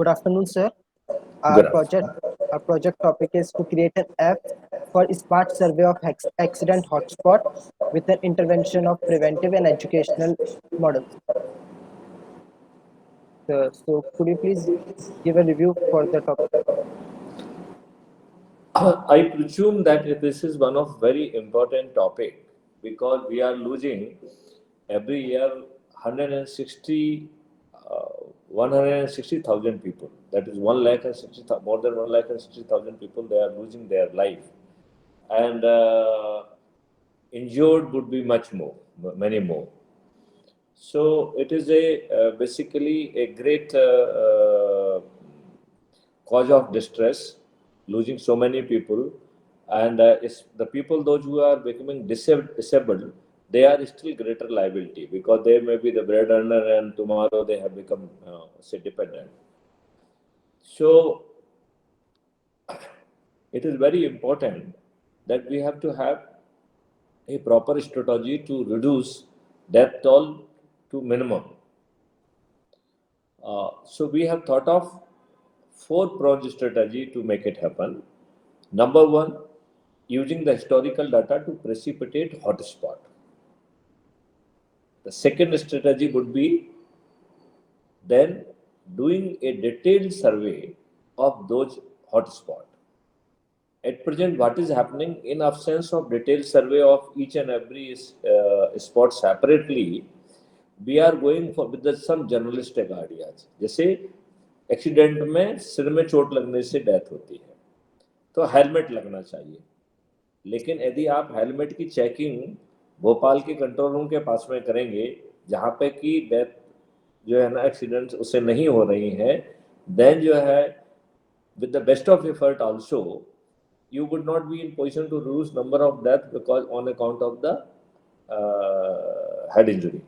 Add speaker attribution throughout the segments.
Speaker 1: Good afternoon, sir. Our
Speaker 2: Good
Speaker 1: project,
Speaker 2: afternoon.
Speaker 1: our project topic is to create an app for smart survey of accident hotspot with an intervention of preventive and educational models. So, could you please give a review for the topic?
Speaker 2: I presume that this is one of very important topic because we are losing every year 160, 160,000 people. That is 1 lakh and 60, more than 1 lakh and 60,000 people. They are losing their life, and injured would be much more, many more. So it is a basically a great cause of distress, losing so many people, and the people those who are becoming disabled, they are still greater liability because they may be the bread earner and tomorrow they have become say dependent. So it is very important that we have to have a proper strategy to reduce death toll to minimum. So we have thought of four-pronged strategy to make it happen. Number one, using the historical data to precipitate hotspot. The second strategy would be then doing a detailed survey of those hotspots. At present, what is happening in absence of detailed survey of each and every spot separately, we are going for with some journalistic ideas. जैसे accident में सिर में चोट लगने से death होती है तो हेलमेट लगना चाहिए, लेकिन यदि आप हेलमेट की चेकिंग भोपाल के कंट्रोल रूम के पास में करेंगे जहाँ पे कि डेथ जो है ना एक्सीडेंट उससे नहीं हो रही है, देन जो है with the best of effort also you would not be in position to reduce number of death because on account of the head injury,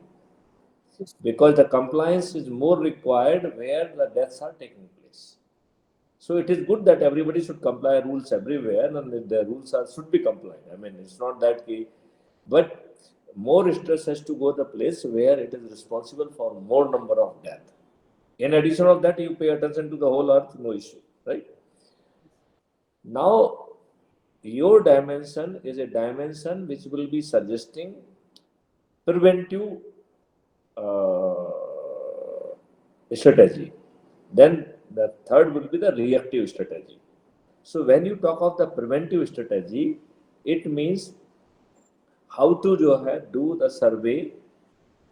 Speaker 2: because the compliance is more required where the deaths are taking place. So it is good that everybody should comply rules everywhere, and the rules should be complied. I mean, it's not that key, but more stress has to go the place where it is responsible for more number of death. In addition of that, you pay attention to the whole earth, no issue, right? Now, your dimension is a dimension which will be suggesting preventive strategy. Then the third will be the reactive strategy. So when you talk of the preventive strategy, it means how to do the survey,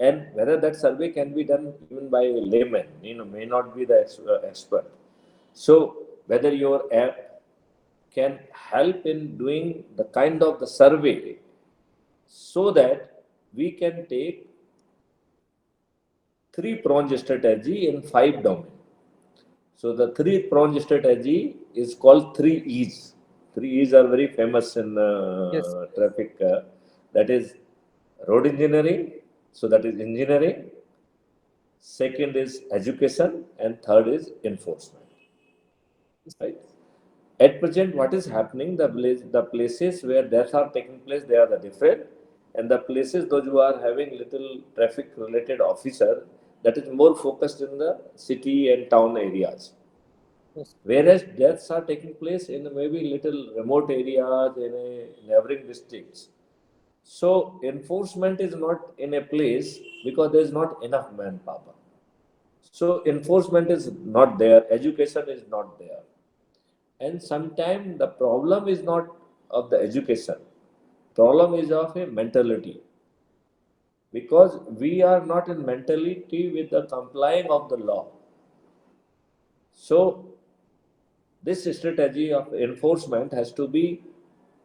Speaker 2: and whether that survey can be done even by a layman, may not be the expert. So whether your app can help in doing the kind of the survey so that we can take three-pronged strategy in 5 domains. So the three-pronged strategy is called 3 E's. 3 E's are very famous in
Speaker 1: Yes.
Speaker 2: traffic. That is road engineering. So that is engineering. Second is education, and third is enforcement. Right. At present, what is happening? The places where deaths are taking place, they are the different, and the places those who are having little traffic-related officer, that is more focused in the city and town areas.
Speaker 1: Yes.
Speaker 2: Whereas deaths are taking place in maybe little remote areas in a neighboring districts. So enforcement is not in a place because there is not enough manpower. So enforcement is not there, education is not there. And sometimes the problem is not of the education, problem is of a mentality, because we are not in mentality with the complying of the law. So this strategy of enforcement has to be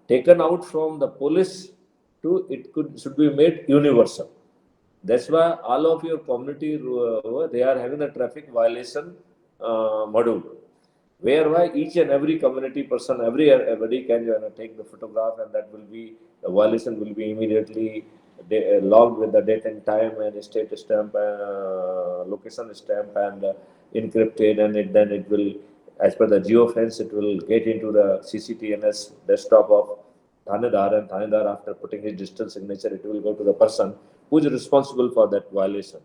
Speaker 2: taken out from the police to it should be made universal. That's why all of your community they are having the traffic violation module, whereby each and every community person, everybody can take the photograph, and that will be the violation will be immediately logged with the date and time and state stamp, location stamp, and encrypted, and then it will, as per the geofence, it will get into the CCTNS desktop of Thanedar, and Thanedar, after putting his digital signature, it will go to the person who is responsible for that violation.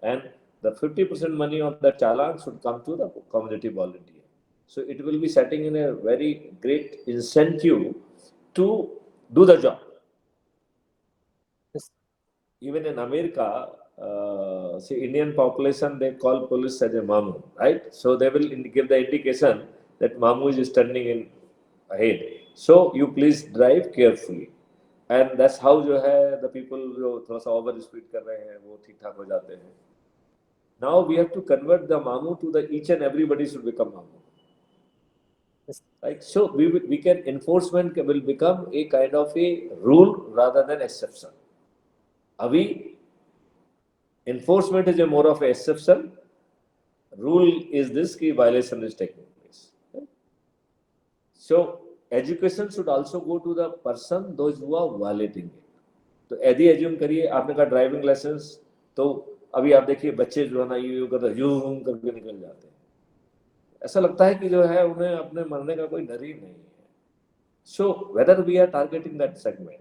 Speaker 2: And the 50% money of the challan should come to the community volunteer. So it will be setting in a very great incentive to do the job.
Speaker 1: Yes.
Speaker 2: Even in America, see Indian population, they call police as a mamu, right? So they will give the indication that mamu is standing in ahead. So you please drive carefully. And that's how जो है the people जो थोड़ा सा over speed कर रहे हैं वो ठीक ठाक हो जाते हैं. Now we have to convert the mamu to the each and everybody should become mamu.
Speaker 1: Yes.
Speaker 2: Right? So we can enforcement will become a kind of a rule rather than exception. अभी enforcement is a more of a exception. Rule is this कि violation is taking place. Right? So education should also go to the person those who are violating it. तो यदि assume करिए आपने कहा driving licence, तो अभी आप देखिए बच्चे जो है ना यूं करते यूं करके निकल जाते हैं. ऐसा लगता है कि जो है उन्हें अपने मरने का कोई डर ही नहीं है. So whether we are targeting that segment.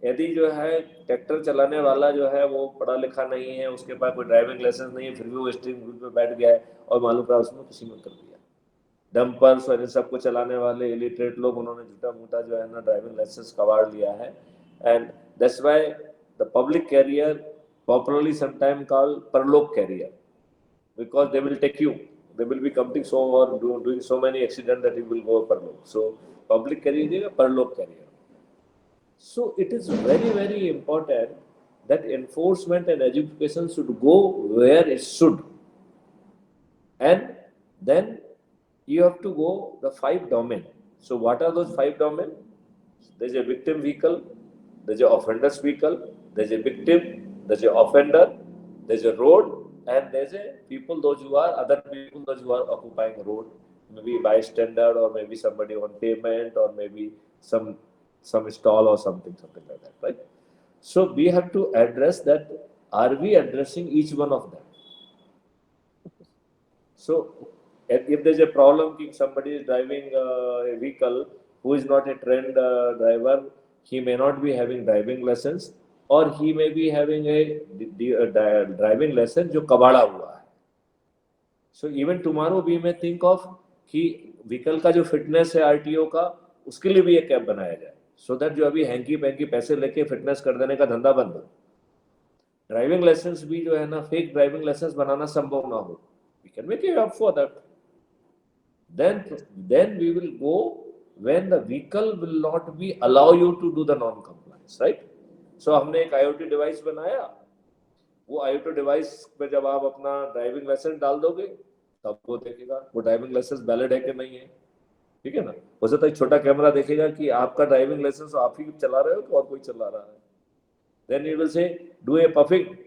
Speaker 2: यदि जो है ट्रैक्टर चलाने वाला जो है वो पढ़ा लिखा नहीं है, उसके पास कोई ड्राइविंग लाइसेंस नहीं है, फिर भी वो स्टीयरिंग व्हील पे बैठ गया है और मालूम पड़ा उसने किसी में कर दिया. डंपर्स और इन सबको चलाने वाले इलिटरेट लोग उन्होंने झूठा मूठा जो है ना ड्राइविंग लाइसेंस कबाड़ लिया है. And that's why the public carrier popularly sometimes called parlok carrier, because they will take you, they will be committing so or doing so many accidents that you will go parlok. So public carrier is a parlok carrier. So it is very very important that enforcement and education should go where it should. And then you have to go the 5 domain. So what are those 5 domain? There's a victim vehicle, there's a offender's vehicle, there's a victim, there's a offender, there's a road, and there's a people, those who are other people, those who are occupying a road, maybe bystander or maybe somebody on pavement or maybe some stall or something like that, right? So we have to address that. Are we addressing each one of them? So if there's a problem, if somebody is driving a vehicle who is not a trained driver, he may not be having driving lessons, or he may be having a driving lesson जो कबाड़ा हुआ है. So even tomorrow we may think of कि vehicle का जो fitness है RTO का, उसके लिए भी एक ऐप बनाया जाए, so that जो अभी हैंकी पैंकी पैसे लेके फिटनेस कर देने का धंधा बंद हो. ड्राइविंग लाइसेंस भी जो है ना फेक ड्राइविंग लाइसेंस बनाना संभव ना हो. We can make a app for that. Then we will go when the vehicle will not be allow you to do the non-compliance, right? So हमने एक IoT डिवाइस बनाया. वो IoT डिवाइस पे जब आप अपना ड्राइविंग लाइसेंस डाल दोगे तब वो देखेगा वो ड्राइविंग लाइसेंस वैलिड है कि नहीं है. ठीक है ना. हो सकता है छोटा कैमरा देखेगा कि आपका ड्राइविंग लाइसेंस आप ही चला रहे हो कि और कोई चला रहा है. Then it will say do a puffing.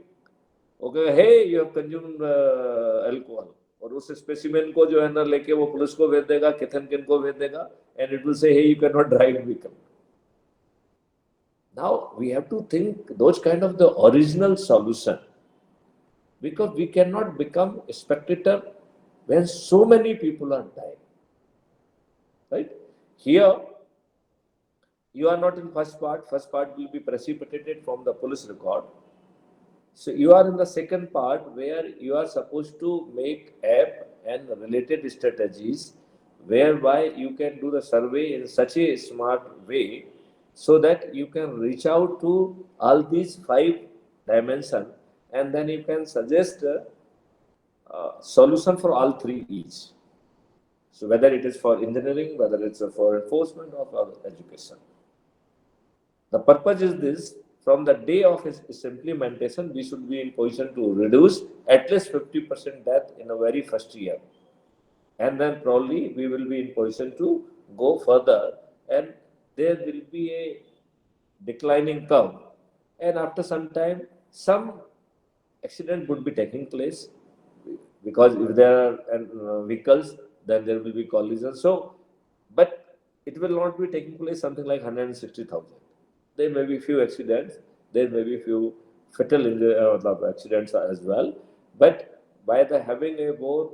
Speaker 2: Okay, hey, you have consumed alcohol. और उस स्पेसिमेन को जो है ना लेके वो पुलिस को भेज देगा, किथन किन को भेज देगा, and it will say hey, you cannot drive vehicle. Now we have to think those kind of the original solution, because we cannot become a spectator when so many people are dying, right? Here you are not in first part will be precipitated from the police record. So you are in the second part where you are supposed to make app and related strategies whereby you can do the survey in such a smart way so that you can reach out to all these 5 dimensions, and then you can suggest a solution for all 3 each. So whether it is for engineering, whether it's for enforcement or for education. The purpose is this: from the day of its implementation, we should be in position to reduce at least 50% death in the very first year. And then probably we will be in position to go further, and there will be a declining curve. And after some time, some accident would be taking place, because if there are vehicles, then there will be collisions. So, but it will not be taking place something like 160,000. There may be few accidents, there may be few fatal accidents as well, but by the having a more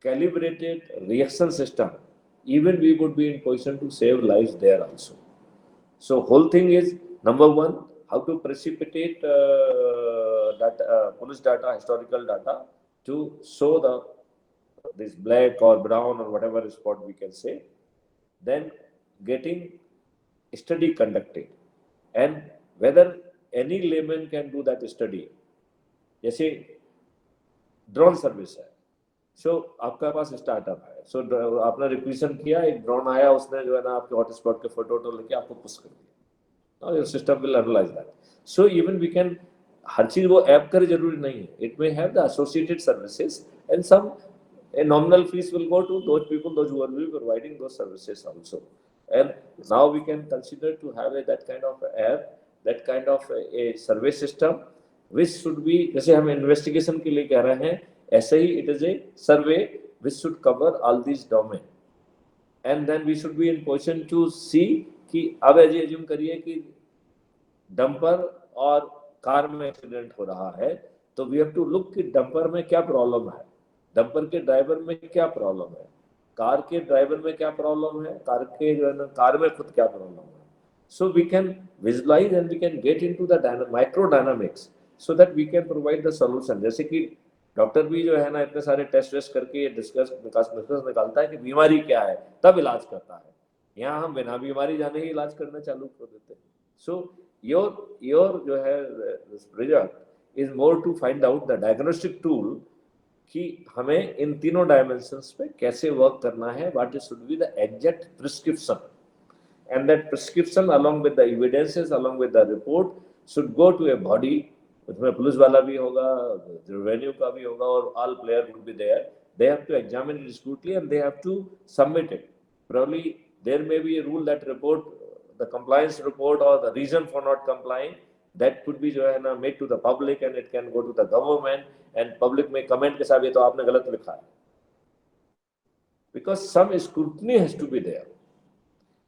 Speaker 2: calibrated reaction system, even we would be in position to save lives there also. So whole thing is, number one, how to precipitate police data, historical data, to show this black or brown or whatever spot we can say. Then getting study conducted, and whether any layman can do that study. जैसे drone service है, सो आपका पास startup है, सो आपने requisition किया, एक drone आया, उसने जो है ना आपके हॉटस्पॉट के फोटो लेके आपको पुश कर दिया. Now your system will analyze that. So even we can, हर चीज वो ऐप करे जरूरी नहीं है. It may have the associated services, and some a nominal fees will go to those people, those who are will be providing those services also. And now we can consider to have that kind of app, that kind of a survey system, which should be, जैसे हम investigation के लिए कह रहे हैं, ऐसे ही it is a survey which should cover all these domain. And then we should be in position to see कि अब एज्यूम करिए कि डंपर और कार में एक्सीडेंट हो रहा है, तो वी हैव टू लुक कि डंपर में क्या प्रॉब्लम है, डंपर के ड्राइवर में क्या प्रॉब्लम है, कार के ड्राइवर में क्या प्रॉब्लम है, कार के जो है ना कार में खुद क्या प्रॉब्लम है. So we can visualise and we can get into the micro dynamics so that we can provide the solution. जैसे कि डॉक्टर भी जो है ना इतने सारे टेस्ट वेस्ट करके डिस्कस निकालता है कि बीमारी क्या है, तब इलाज करता है. यहाँ हम बिना बीमारी जाने ही इलाज करना चालू कर देते हैं. सो योर जो है result is more to find out the diagnostic tool कि हमें इन तीनों डायमेंशंस पे कैसे वर्क करना है, what is should be the exact prescription, and that prescription along with the evidences, along with the report should go to a body. उसमें police वाला भी होगा, रेवेन्यू का भी होगा, और all player would be there. They have to examine it scrutiny and they have to submit it. Probably there may be a rule that report, the compliance report or the reason for not complying, that could be जो है ना made to the public and it can go to the government, and public में comment के साथ ये तो आपने गलत लिखा है, because some scrutiny has to be there.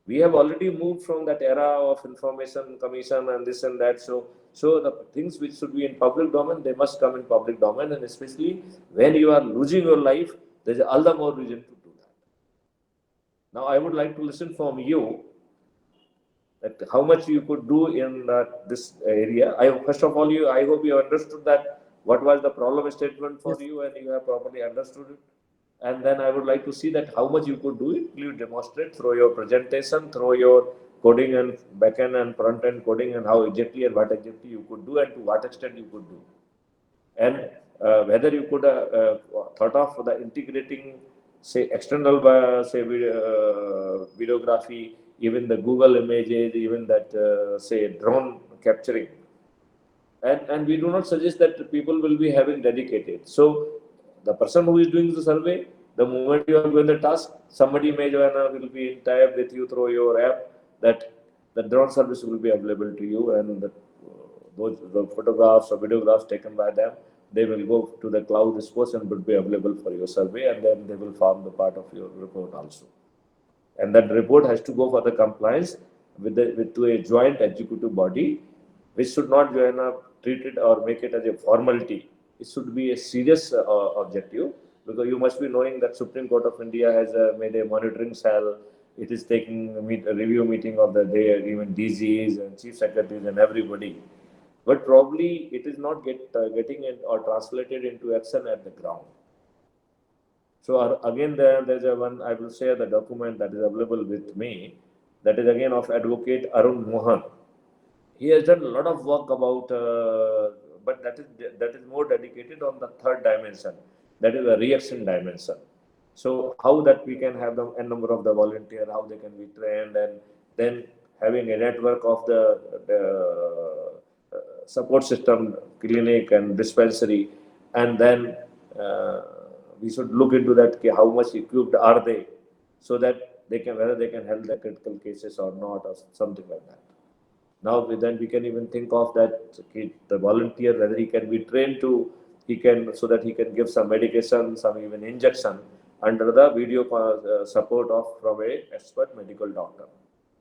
Speaker 2: We have already moved from that era of information commission and this and that. So the things which should be in public domain, they must come in public domain, and especially when you are losing your life, there is all the more reason to do that. Now I would like to listen from you that how much you could do in this area. First of all, I hope you understood that what was the problem statement for
Speaker 1: Yes.
Speaker 2: you, and you have properly understood it. And then I would like to see that how much you could do it. Please demonstrate through your presentation, through your coding and backend and front end coding, and how exactly and what exactly you could do, and to what extent you could do. And whether you could thought of the integrating, say, external say videography, even the Google images, even that say drone capturing. And we do not suggest that people will be having dedicated. So the person who is doing the survey, the moment you are doing the task, somebody may will be in tie-up with you through your app, that the drone service will be available to you, and those the photographs or videographs taken by them, they will go to the cloud resource and will be available for your survey, and then they will form the part of your report also. And that report has to go for the compliance to a joint executive body, which should not treat it or make it as a formality. It should be a serious objective, because you must be knowing that Supreme Court of India has made a monitoring cell. It is taking a review meeting of the day, even DGs and chief secretaries and everybody. But probably it is not getting it or translated into action at the ground. So again, there's a one, I will share the document that is available with me, that is again of Advocate Arun Mohan. He has done a lot of work about, but that is more dedicated on the third dimension, that is the reaction dimension. So how that we can have a number of the volunteer, how they can be trained, and then having a network of the support system, clinic and dispensary, and then we should look into that, how much equipped are they, so that they can, whether they can handle the critical cases or not, or something like that. Now then we can even think of that the volunteer, whether he can be trained to, he can, so that he can give some medication, some even injection under the video support of from a expert medical doctor.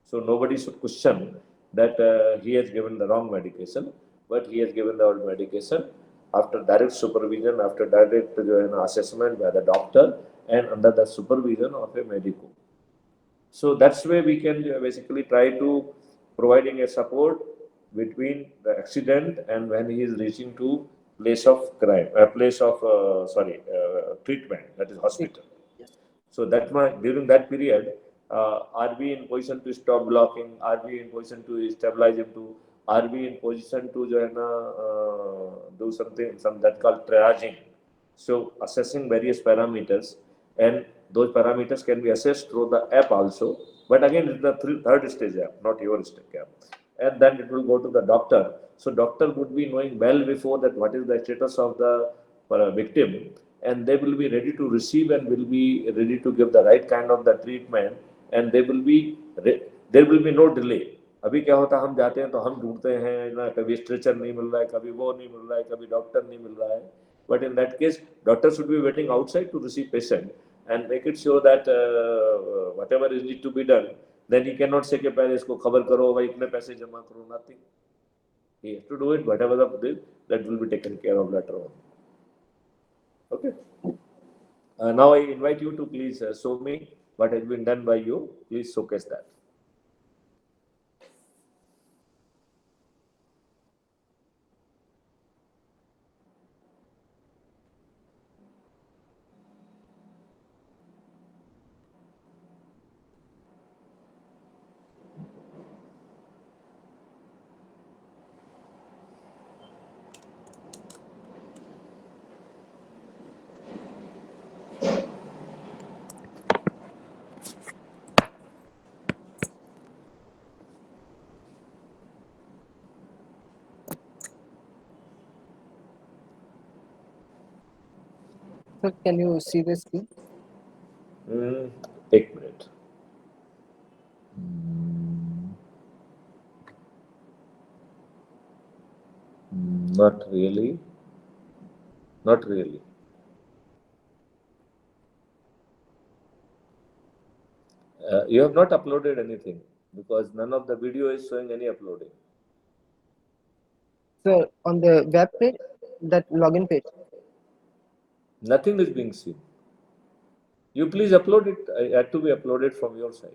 Speaker 2: So nobody should question that he has given the wrong medication, but he has given the medication after direct supervision, after direct assessment by the doctor, and under the supervision of a medico. So that's where we can basically try to providing a support between the accident and when he is reaching to place of crime, place of treatment, that is hospital.
Speaker 1: Yes.
Speaker 2: So that during that period, are we in position to stop blocking? Are we in position to stabilize him? To are we in position to जो है ना do something some that called triaging? So assessing various parameters, and those parameters can be assessed through the app also. But again, it's the third stage app, not your stage app. And then it will go to the doctor. So doctor would be knowing well before that what is the status of the victim, and they will be ready to receive and will be ready to give the right kind of the treatment, and they will be there will be no delay. अभी क्या होता है, हम जाते हैं तो हम ढूंढते हैं ना, कभी स्ट्रेचर नहीं मिल रहा है, कभी वो नहीं मिल रहा है, कभी डॉक्टर नहीं मिल रहा है. But in that case, doctor should be waiting outside to receive patient and make it sure that whatever is need to be done, then he cannot say कि पहले इसको खबर करो भाई इतने पैसे जमा करो, nothing. He has to do it, whatever the bill, that will be taken care of later on. Okay. Now I invite you to please show me what has been done by you. Please showcase that.
Speaker 1: Sir, can you see the screen?
Speaker 2: Take minute. Not really. Not really. You have not uploaded anything because none of the video is showing any uploading.
Speaker 1: Sir, on the web page, that login page.
Speaker 2: Nothing is being seen. You please upload it. It had to be uploaded from your side.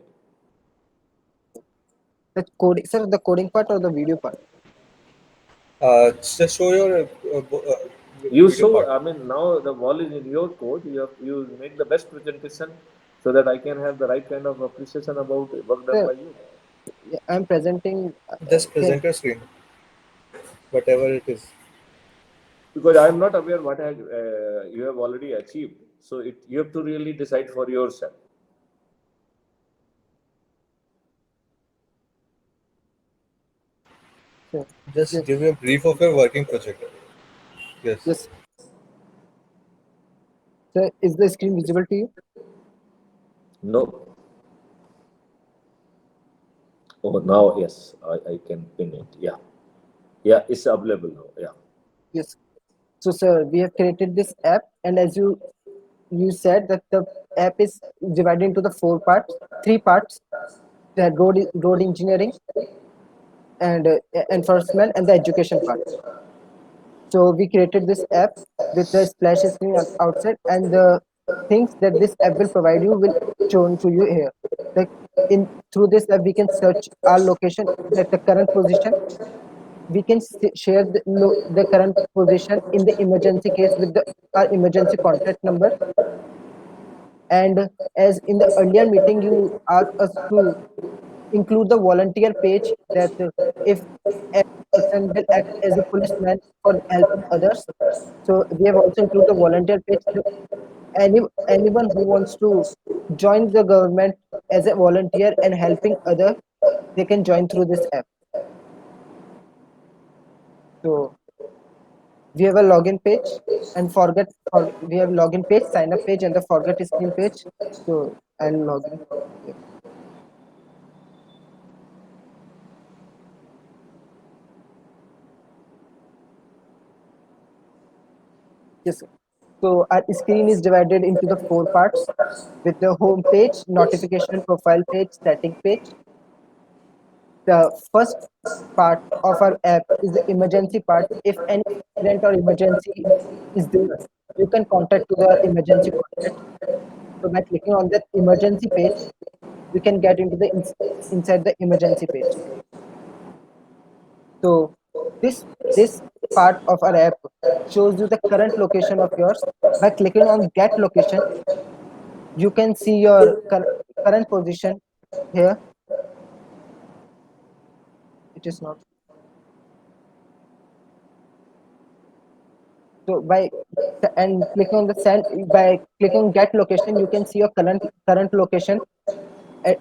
Speaker 1: The coding, sir, the coding part or the video part?
Speaker 3: Just show your
Speaker 2: You
Speaker 3: video
Speaker 2: show.
Speaker 3: part.
Speaker 2: I mean, now the ball is in your court. You make the best presentation so that I can have the right kind of appreciation about work done
Speaker 1: Sir,
Speaker 2: by you.
Speaker 1: yeah, I'm presenting.
Speaker 3: Just
Speaker 1: Can,
Speaker 3: present your screen, whatever it is.
Speaker 2: Because I am not aware what you have already achieved. So you have to really decide for yourself.
Speaker 1: sir,
Speaker 3: Just
Speaker 1: yes,
Speaker 3: give me a brief of your working project. Yes.
Speaker 1: yes. Sir, is the screen visible to you?
Speaker 2: No. Oh, now yes, I can pin it. Yeah. Yeah, it's available now. Yeah.
Speaker 1: Yes. So, sir, we have created this app, and as you said that the app is divided into the three parts: the road engineering and enforcement and the education part. So we created this app with the splash screen outside, and the things that this app will provide you will shown to you here. Like in through this app, we can search our location, that the current position. We can share the current position in the emergency case with our emergency contact number. And as in the earlier meeting, you asked us to include the volunteer page, that if a person will act as a policeman for helping others. So we have also included the volunteer page. So anyone who wants to join the government as a volunteer and helping other, they can join through this app. So we have a login page and we have login page, sign up page, and the forget screen page. So I'll log in. Yeah. Yes, sir. So our screen is divided into the four parts, with the home page, notification, profile page, setting page. The first part of our app is the emergency part. If any accident or emergency is there, you can contact to the emergency contact. So by clicking on that emergency page, we can get into the inside the emergency page. So this part of our app shows you the current location of yours. By clicking on get location, you can see your current position here. It is not. So and clicking on the send by clicking on get location, you can see your current location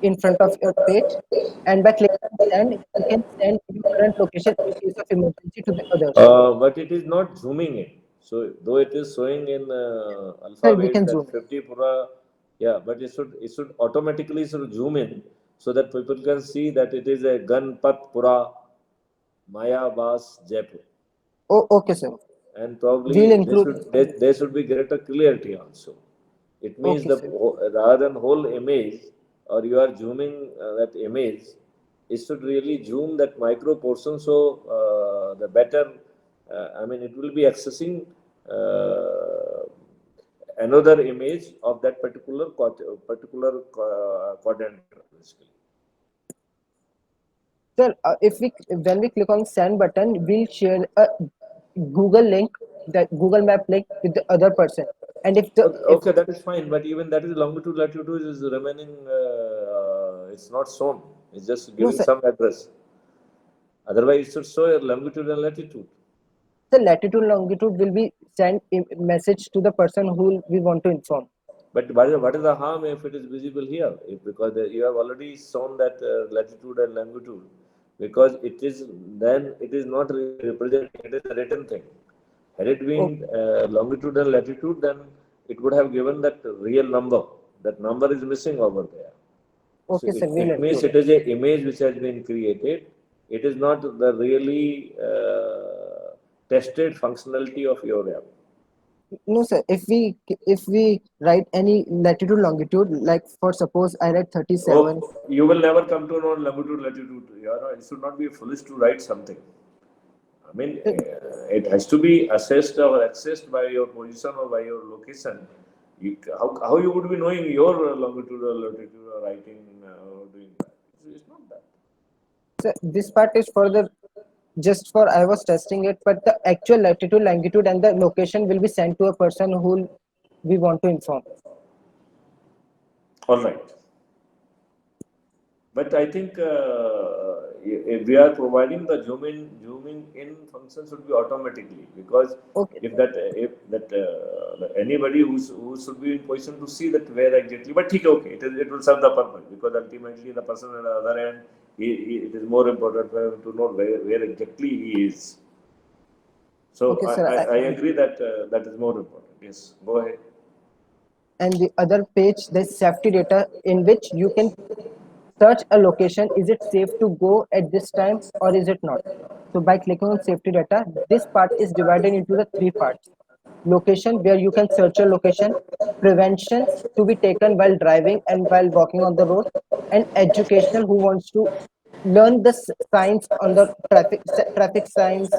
Speaker 1: in front of your page, and by clicking on send, you can send your current location in case of emergency to the others.
Speaker 2: But it is not zooming in. So though it is showing in
Speaker 1: Sir,
Speaker 2: alpha
Speaker 1: we
Speaker 2: waves
Speaker 1: can
Speaker 2: that
Speaker 1: zoom.
Speaker 2: 50 pura, yeah, but it should automatically sort of zoom in so that people can see that it is a Ganpat Pura Maya Bas Jaipur.
Speaker 1: Oh, okay, sir.
Speaker 2: And
Speaker 1: We'll
Speaker 2: probably
Speaker 1: include.
Speaker 2: there should be greater clarity also. It means
Speaker 1: Okay,
Speaker 2: the
Speaker 1: sir.
Speaker 2: rather than whole image, or you are zooming that image, it should really zoom that micro portion, so the better. I mean, it will be accessing another image of that particular quadrant, basically.
Speaker 1: Sir, if we when we click on send button, we'll share a Google link, that Google Map link with the other person. And
Speaker 2: Okay,
Speaker 1: if
Speaker 2: okay, that is fine, but even that is longitude latitude is remaining. It's not shown. It's just
Speaker 1: no
Speaker 2: giving
Speaker 1: sir,
Speaker 2: some address. Otherwise, it should show your longitude and latitude.
Speaker 1: the latitude longitude will be sent message to the person who we want to inform.
Speaker 2: But what is the harm if it is visible here? If, because you have already shown that latitude and longitude, because it is then it is not really representing. It is a written thing. Had it been
Speaker 1: Oh,
Speaker 2: longitude and latitude, then it would have given that real number. That number is missing over there. So
Speaker 1: okay, sir. We'll
Speaker 2: it means
Speaker 1: include.
Speaker 2: it is a image which has been created. It is not the really tested functionality of your app.
Speaker 1: No, sir. If we write any latitude longitude, like for suppose I write 37.
Speaker 2: Oh, you will never come to know longitude, latitude. You know, it should not be foolish to write something. I mean,
Speaker 1: uh,
Speaker 2: it has to be assessed or accessed by your position or by your location. How you would be knowing your longitude or latitude or writing or doing that? It's not that.
Speaker 1: So this part is for the just for I was testing it, but the actual latitude, longitude, and the location will be sent to a person who we want to inform.
Speaker 2: All right. But I think if we are providing the zooming in function should be automatically, because
Speaker 1: Okay.
Speaker 2: if anybody who should be in position to see that where exactly, but okay, it will serve the purpose, because ultimately the person on the other end, it is more important for him to know where exactly he is. So
Speaker 1: Okay,
Speaker 2: I,
Speaker 1: sir.
Speaker 2: I, I agree that that is more important. Yes, go ahead.
Speaker 1: And the other page, there's safety data in which you can search a location. Is it safe to go at this time or is it not? So by clicking on safety data, this part is divided into the three parts. Location, where you can search a location, preventions to be taken while driving and while walking on the road, and educational, who wants to learn the signs on the traffic signs,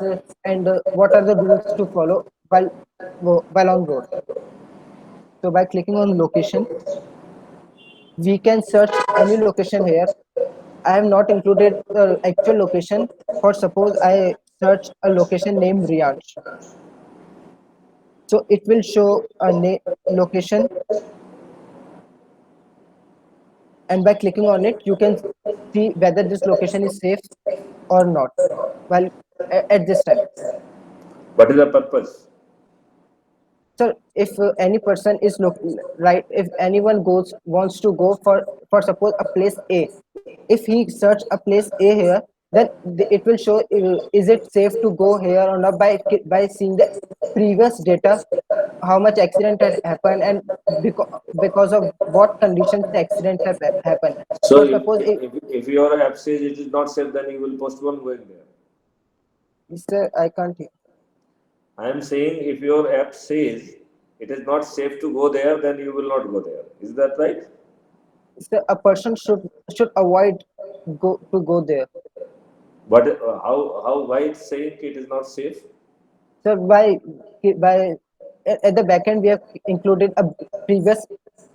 Speaker 1: and what are the rules to follow while on road. So by clicking on location, we can search any location here. I have not included the actual location. For suppose I search a location named Rianch. So it will show a location, and by clicking on it, you can see whether this location is safe or not. Well, at this time.
Speaker 2: What is the purpose?
Speaker 1: So if any person is right, if anyone goes wants to go for suppose a place A, if he search a place A here, then it will show is it safe to go here or not, by seeing the previous data, how much accident had happened, and because of what conditions the accident have happened.
Speaker 2: So
Speaker 1: For suppose
Speaker 2: if your app says it is not safe, then you will postpone going there.
Speaker 1: Mr. I can't hear.
Speaker 2: I am saying if your app says it is not safe to go there, then you will not go there. Is that right?
Speaker 1: So a person should avoid go there.
Speaker 2: But why it's saying it is not safe?
Speaker 1: So by at the backend we have included a previous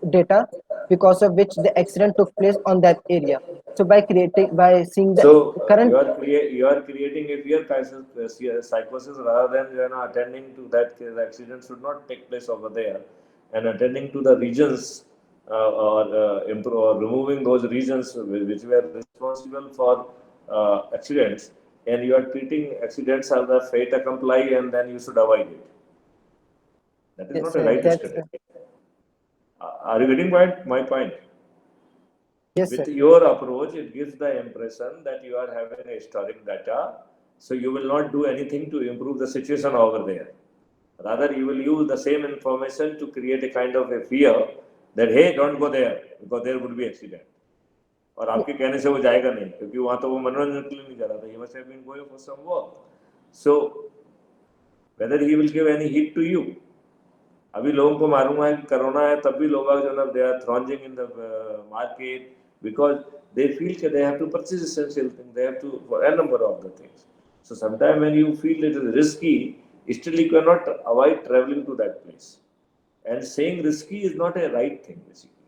Speaker 1: data because of which the accident took place on that area. So by seeing the
Speaker 2: So
Speaker 1: current,
Speaker 2: you are creating a fear psychosis rather than attending to that the accident should not take place over there, and attending to the regions or removing those regions which were responsible for accidents, and you are treating accidents as a fait accompli, and then you should avoid it. That is
Speaker 1: yes
Speaker 2: not a
Speaker 1: sir,
Speaker 2: right
Speaker 1: that's
Speaker 2: strategy. Are you getting my point?
Speaker 1: yes sir,
Speaker 2: With your approach, it gives the impression that you are having a historic data, so you will not do anything to improve the situation over there. Rather, you will use the same information to create a kind of a fear that hey, don't go there because there would be accident. और आपके कहने से वो जाएगा नहीं क्योंकि वहाँ तो वो मनोरंजन के लिए नहीं जा रहा था. He must have been going for some work. So whether he will give any hit to you. अभी लोगों को मालूम है कि कोरोना है तब भी लोग जो ना they are thronging in the market because they feel that they have to purchase essential things, they have to for a number of the things. So sometimes when you feel it is risky, still you cannot avoid traveling to that place. And saying risky is not a right thing basically.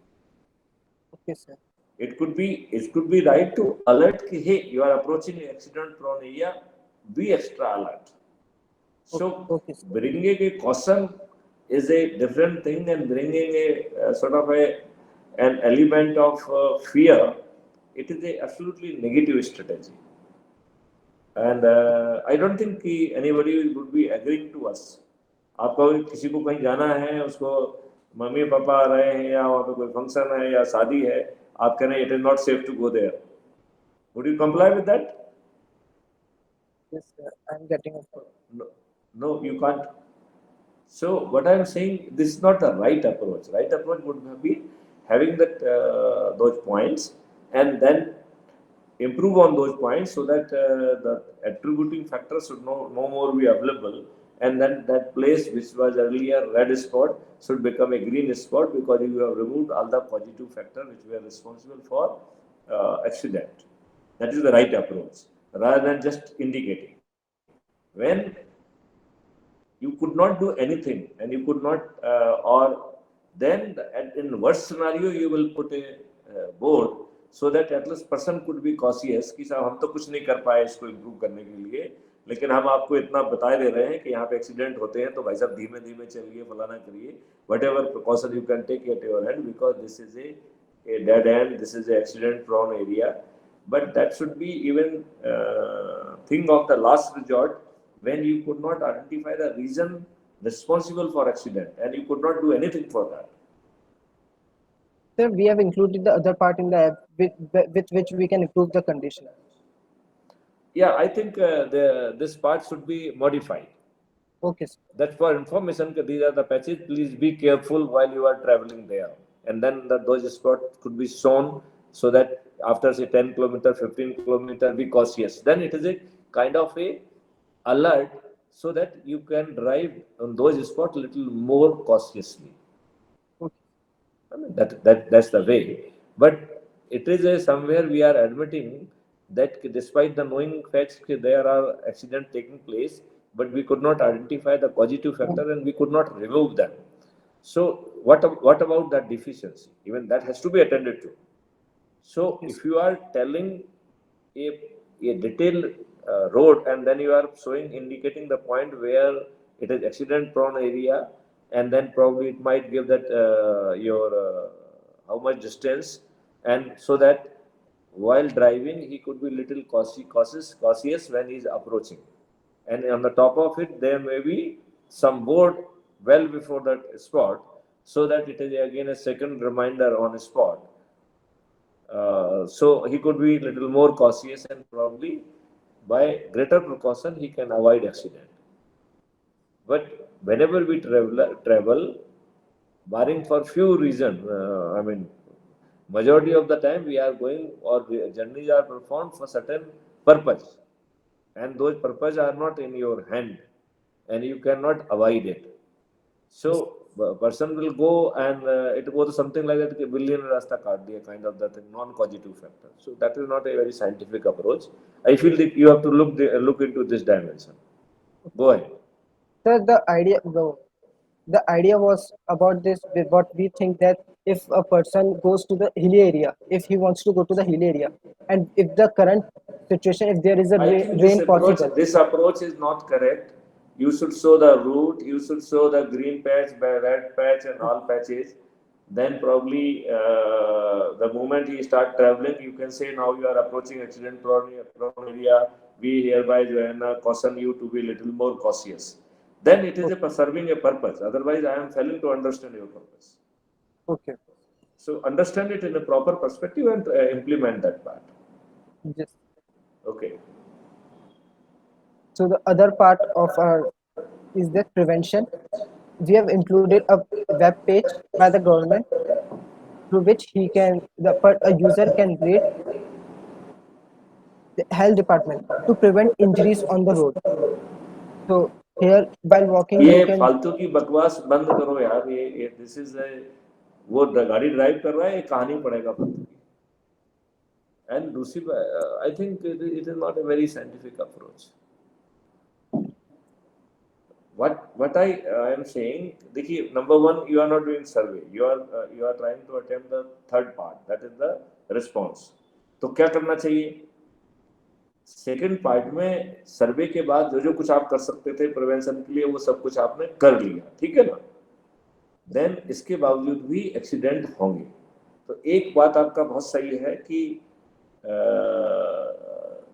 Speaker 1: okay sir,
Speaker 2: It could be right to alert कि hey, you are approaching an accident prone area, be extra alert. So
Speaker 1: okay sir,
Speaker 2: bringing a caution is a different thing, and bringing a sort of an element of fear, it is a absolutely negative strategy. And I don't think कि anybody would be agreeing to us. आपको किसी को कहीं जाना है, उसको mummy papa आ रहे हैं या वहाँ पे कोई फंक्शन है या शादी है, आप कह रहे हैं it is not safe to go there. Would you comply with that?
Speaker 1: yes sir, I'm getting it.
Speaker 2: No, no, you can't. So what I am saying, this is not the right approach. Right approach would be having that those points and then improve on those points so that the attributing factors should no more be available, and then that place which was earlier red spot should become a green spot because you have removed all the positive factors which were responsible for accident. That is the right approach rather than just indicating. When you could not do anything and you could not or then in worst scenario you will put a board so that at least person could be cautious कि साहब हम तो कुछ नहीं कर पाए इसको improve करने के लिए, लेकिन हम आपको इतना बता दे रहे हैं कि यहाँ पे एक्सीडेंट होते हैं तो भाई साहब धीमे धीमे चलिए, फलाना करिए, whatever precaution you can take at your end because this is a dead end, this is a accident prone area. But that should be even thing of the last resort when you could not identify the reason responsible for accident and you could not do anything for that.
Speaker 1: Sir, we have included the other part in the app with which we can improve the condition.
Speaker 2: Yeah, I think this part should be modified.
Speaker 1: Okay sir,
Speaker 2: That's for information. These are the patches. Please be careful while you are traveling there. And then those spots could be shown so that after say 10 kilometer, 15 kilometer, be cautious. Then it is a kind of a alert so that you can drive on those spots little more cautiously.
Speaker 1: okay,
Speaker 2: I mean, that's the way. But it is a somewhere we are admitting that despite the knowing facts there are accidents taking place, but we could not identify the causative factor and we could not remove them. So what about that deficiency? Even that has to be attended to. So
Speaker 1: yes,
Speaker 2: if you are telling a, a detailed road and then you are showing indicating the point where it is accident prone area, and then probably it might give that your how much distance, and so that while driving he could be little cautious when he is approaching, and on the top of it there may be some board well before that spot so that it is again a second reminder on a spot, so he could be a little more cautious and probably by greater precaution he can avoid accident. But whenever we travel, barring for few reasons, I mean, majority of the time we are going or the journeys are performed for certain purpose, and those purpose are not in your hand, and you cannot avoid it. So person will go and it was something like that कि billion रास्ता काट दिया kind of that non-causative factor. So that is not a very scientific approach. I feel that you have to look into this dimension. Go ahead.
Speaker 1: sir, the idea, the The idea was about this with what we think that if a person goes to the hilly area, if he wants to go to the hilly area, and if the current situation, if there is a
Speaker 2: I think
Speaker 1: rain possible.
Speaker 2: this approach is not correct. You should show the route, you should show the green patch, red patch, and all patches. Then probably the moment you start traveling, you can say now you are approaching accident-prone area. We hereby caution you to be little more cautious. Then it is serving a purpose. Otherwise, I am failing to understand your purpose.
Speaker 1: Okay.
Speaker 2: So understand it in a proper perspective and implement that part.
Speaker 1: Yes.
Speaker 2: Okay.
Speaker 1: So the other part of our is the prevention. We have included a web page by the government through which a user can read the health department to prevent injuries on the road. So here, while walking,
Speaker 2: ये
Speaker 1: you can.
Speaker 2: फालतू की बकवास बंद करो यार, ये this is वो गाड़ी ड्राइव कर रहा है, ये कहानी पड़ेगा फालतू की. एंड दूसरी I think it is not a very scientific approach. what I am saying, देखिए, number one, you are not doing survey, you are trying to attempt the third part, that is the response. तो क्या करना चाहिए? Second part में सर्वे के बाद जो जो कुछ आप कर सकते थे प्रिवेंशन के लिए, वो सब कुछ आपने कर लिया, ठीक है ना? देन इसके बावजूद भी एक्सीडेंट होंगे. तो एक बात आपका बहुत सही है कि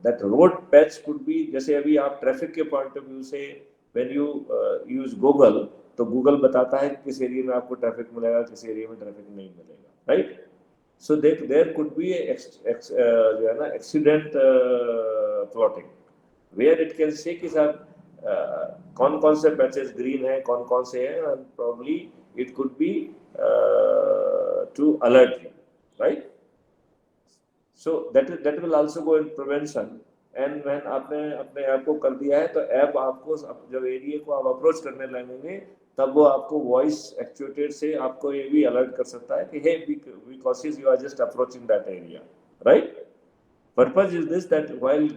Speaker 2: that road patch could be, जैसे अभी आप ट्रैफिक के पॉइंट ऑफ व्यू से व्हेन यू यूज गूगल, तो गूगल बताता है कि किस एरिया में आपको ट्रैफिक मिलेगा, किस एरिया में ट्रैफिक नहीं मिलेगा, right? So there could be a accident plotting where it can say कि साहब कौन कौन से पैचेस ग्रीन है, कौन कौन से हैं, and probably it could be to alert you, right? So that will also go in prevention. And when आपने अपने ऐप को कर दिया है, तो ऐप आपको जब एरिया को आप अप्रोच करने लगेंगे, तब वो आपको वॉइस एक्चुएटेड से आपको ये भी अलर्ट कर सकता है कि hey be cautious, you are just approaching that area, right? Purpose is this, that while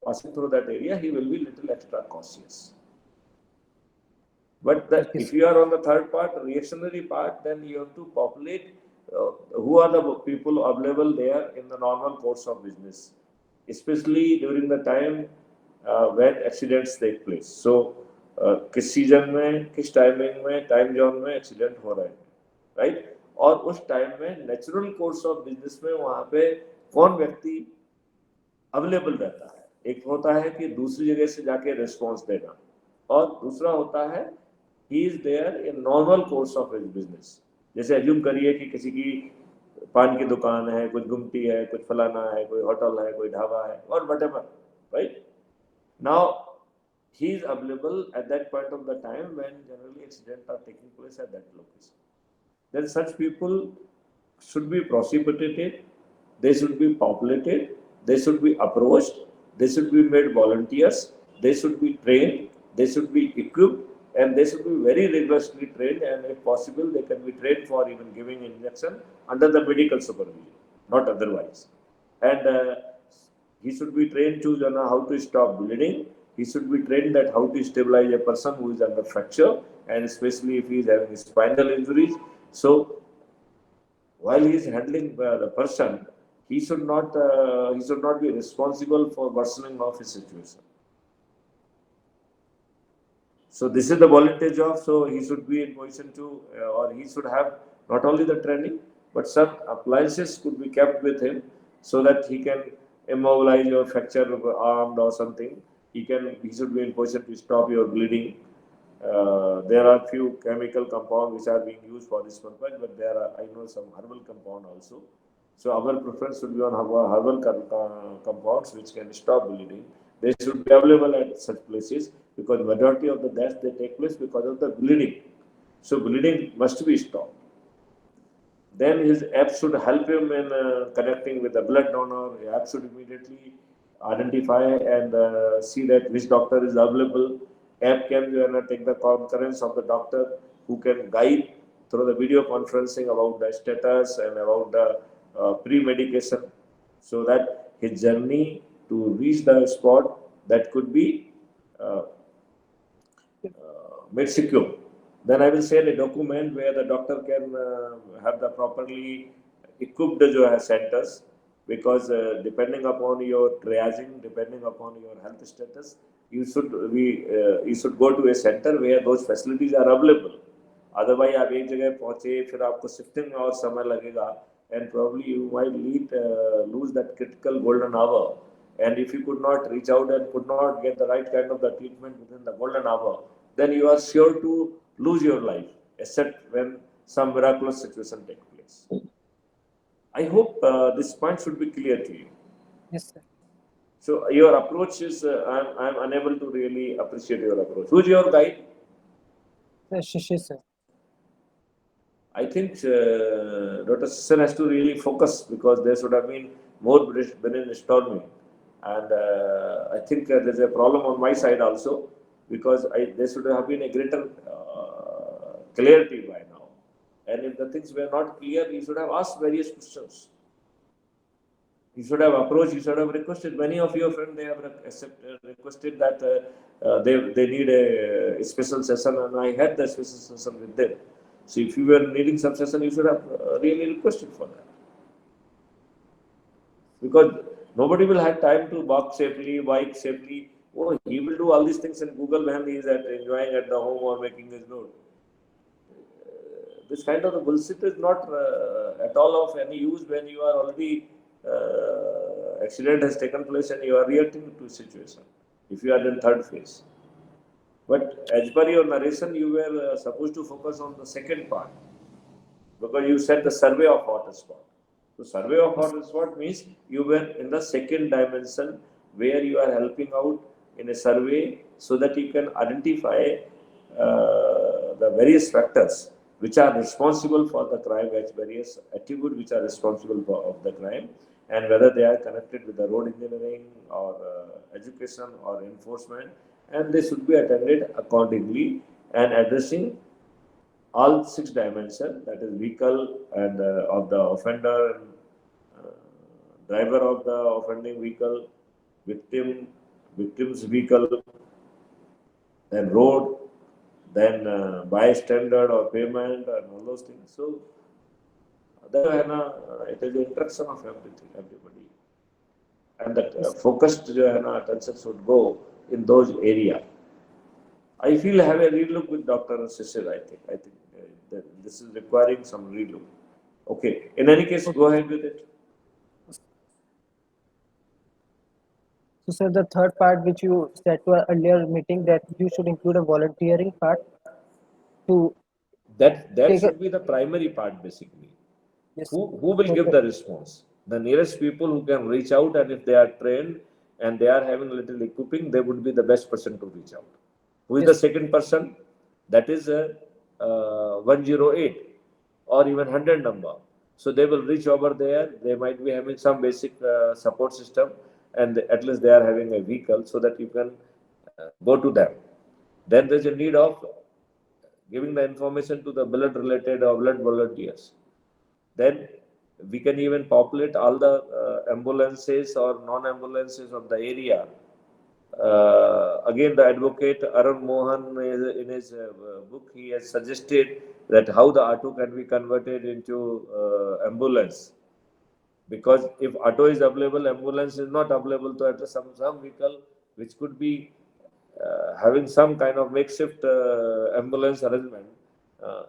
Speaker 2: passing through that area, he will be little extra cautious. But if you are on the third part, reactionary part, then you have to populate who are the people available there in the normal course of business, especially during the time when accidents take place. So किस season में, किस timing में, time zone में accident हो रहे हैं, right? और उस टाइम में नेचुरल कोर्स ऑफ बिजनेस में वहां पे कौन व्यक्ति अवेलेबल रहता है. एक होता है कि दूसरी जगह से जाके रिस्पॉन्स देना, और दूसरा होता है he is there in normal course of his business. जैसे एज्यूम करिए कि किसी की पान की दुकान है, कुछ गुमटी है, कुछ फलाना है, कोई होटल है, कोई ढाबा है, और whatever, right? Now he is available at that point of the time when generally accidents are taking place at that location. Then such people should be precipitated, they should be populated, they should be approached, they should be made volunteers, they should be trained, they should be equipped, and they should be very rigorously trained, and if possible they can be trained for even giving injection under the medical supervision, not otherwise. And he should be trained to know how to stop bleeding. He should be trained that how to stabilize a person who is under fracture, and especially if he is having spinal injuries. So while he is handling the person, he should not be responsible for worsening of his situation. So this is the volunteer job. So he should be in position to, or he should have not only the training, but some appliances could be kept with him so that he can immobilize your fracture arm or something. He should be in position to stop your bleeding. There are few chemical compounds which are being used for this purpose, but there are, I know, some herbal compound also. So our preference should be on herbal compounds which can stop bleeding. They should be available at such places, because majority of the deaths they take place because of the bleeding. So bleeding must be stopped. Then his app should help him in connecting with the blood donor. The app should immediately identify and see that which doctor is available. App can take the concurrence of the doctor, who can guide through the video conferencing about the status and about the pre-medication, so that his journey to reach the spot that could be made secure. Then I will share a document where the doctor can have the properly equipped जो है centers, because depending upon your triaging, depending upon your health status, you should go to a center where those facilities are available. Otherwise आप एक जगह पहुंचे, फिर आपको shifting में और समय लगेगा, and probably you might lose that critical golden hour. And if you could not reach out and could not get the right kind of the treatment within the golden hour, then you are sure to lose your life, except when some miraculous situation takes place. I hope this point should be clear to you.
Speaker 1: Yes, sir.
Speaker 2: So your approach is, I'm unable to really appreciate your approach. Who's your guide?
Speaker 1: Shishi, sir.
Speaker 2: I think Dr. Sisson has to really focus, because there should have been more brainstorming. And I think there's a problem on my side also, because there should have been a greater clarity by now. And if the things were not clear, you should have asked various questions. You should have approached, you should have requested. Many of your friends, they have requested that they need a special session, and I had the special session with them. So if you were needing some session, you should have really requested for that. Because nobody will have time to walk safely, bike safely. Oh, he will do all these things in Google when he is enjoying at the home or making his note. This kind of the bullshit is not at all of any use when you are already accident has taken place and you are reacting to a situation. If you are in third phase. But as per your narration, you were supposed to focus on the second part, because you said the survey of hotspot. So survey of hotspot means you were in the second dimension, where you are helping out in a survey so that you can identify the various factors which are responsible for the crime, various attributes which are responsible of the crime, and whether they are connected with the road engineering or education or enforcement, and they should be attended accordingly and addressing all 6 dimensions, that is vehicle and of the offender, and driver of the offending vehicle, victim's vehicle, then road, then bystander or payment and all those things. So it is the interaction of everybody, and that focused attention should go in those areas. I feel have a relook with Dr. Sisir. I think that this is requiring some relook. Okay. In any case, go ahead with it.
Speaker 1: So, sir, the third part which you said to our earlier meeting, that you should include a volunteering part to
Speaker 2: That
Speaker 1: take a,
Speaker 2: should be the primary part, basically.
Speaker 1: yes,
Speaker 2: Who will give
Speaker 1: okay.
Speaker 2: the response? The nearest people who can reach out, and if they are trained and they are having a little equipping, they would be the best person to reach out. Who is the
Speaker 1: Yes.
Speaker 2: second person? That is 108 or even 100 number. So they will reach over there. They might be having some basic support system, and at least they are having a vehicle so that you can go to them. Then there's a need of giving the information to the blood related or blood volunteers. Then we can even populate all the ambulances or non-ambulances of the area. Again, the advocate Arun Mohan, in his book, he has suggested that how the auto can be converted into ambulance. Because if auto is available, ambulance is not available, so at least some vehicle which could be having some kind of makeshift ambulance arrangement,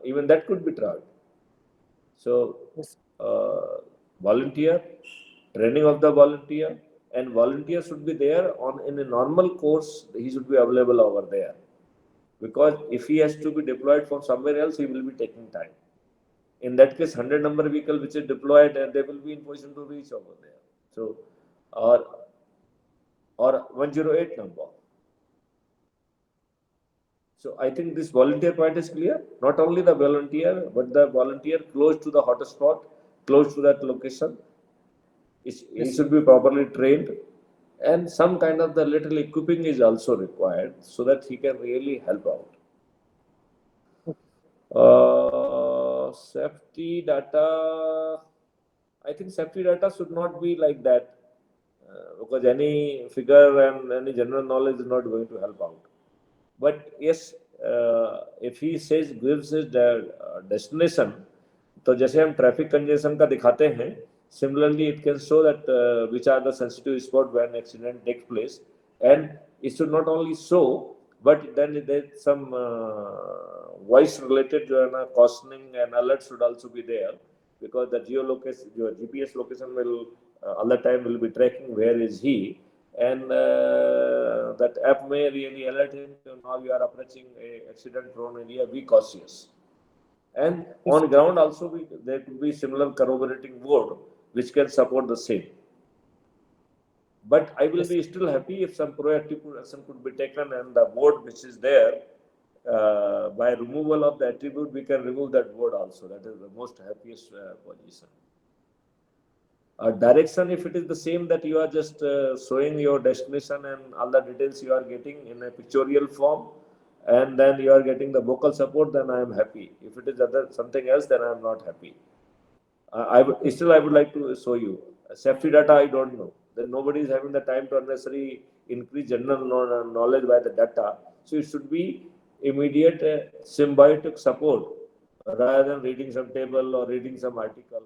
Speaker 2: even that could be tried. So,
Speaker 1: Yes.
Speaker 2: volunteer, training of the volunteer, and volunteer should be there in a normal course. He should be available over there, because if he has to be deployed from somewhere else, he will be taking time. In that case, 100 number vehicle which is deployed, and they will be in position to reach over there. So, or 108 number. So I think this volunteer point is clear. Not only the volunteer, but the volunteer close to the hotspot, close to that location. He should be properly trained, and some kind of the little equipping is also required so that he can really help out. Safety data, I think safety data should not be like that, because any figure and any general knowledge is not going to help out. But yes, if he says gives his destination, तो जैसे हम traffic congestion का दिखाते हैं, similarly it can show that which are the sensitive spot when accident takes place, and it should not only show, but then there's some voice related cautioning and alert should also be there, because the geolocation, your GPS location will all the time will be tracking where is he, and that app may really alert him, now you are approaching a accident prone area, be cautious. And on ground also there could be similar corroborating board which can support the same. But I will be still happy if some proactive action could be taken, and the board which is there, by removal of the attribute, we can remove that board also. That is the most happiest position. Direction, if it is the same, that you are just showing your destination and all the details you are getting in a pictorial form, and then you are getting the vocal support, then I am happy. If it is something else, then I am not happy. I would like to show you safety data. I don't know. Then nobody is having the time to unnecessarily increase general knowledge by the data. So it should be immediate symbiotic support rather than reading some table or reading some article.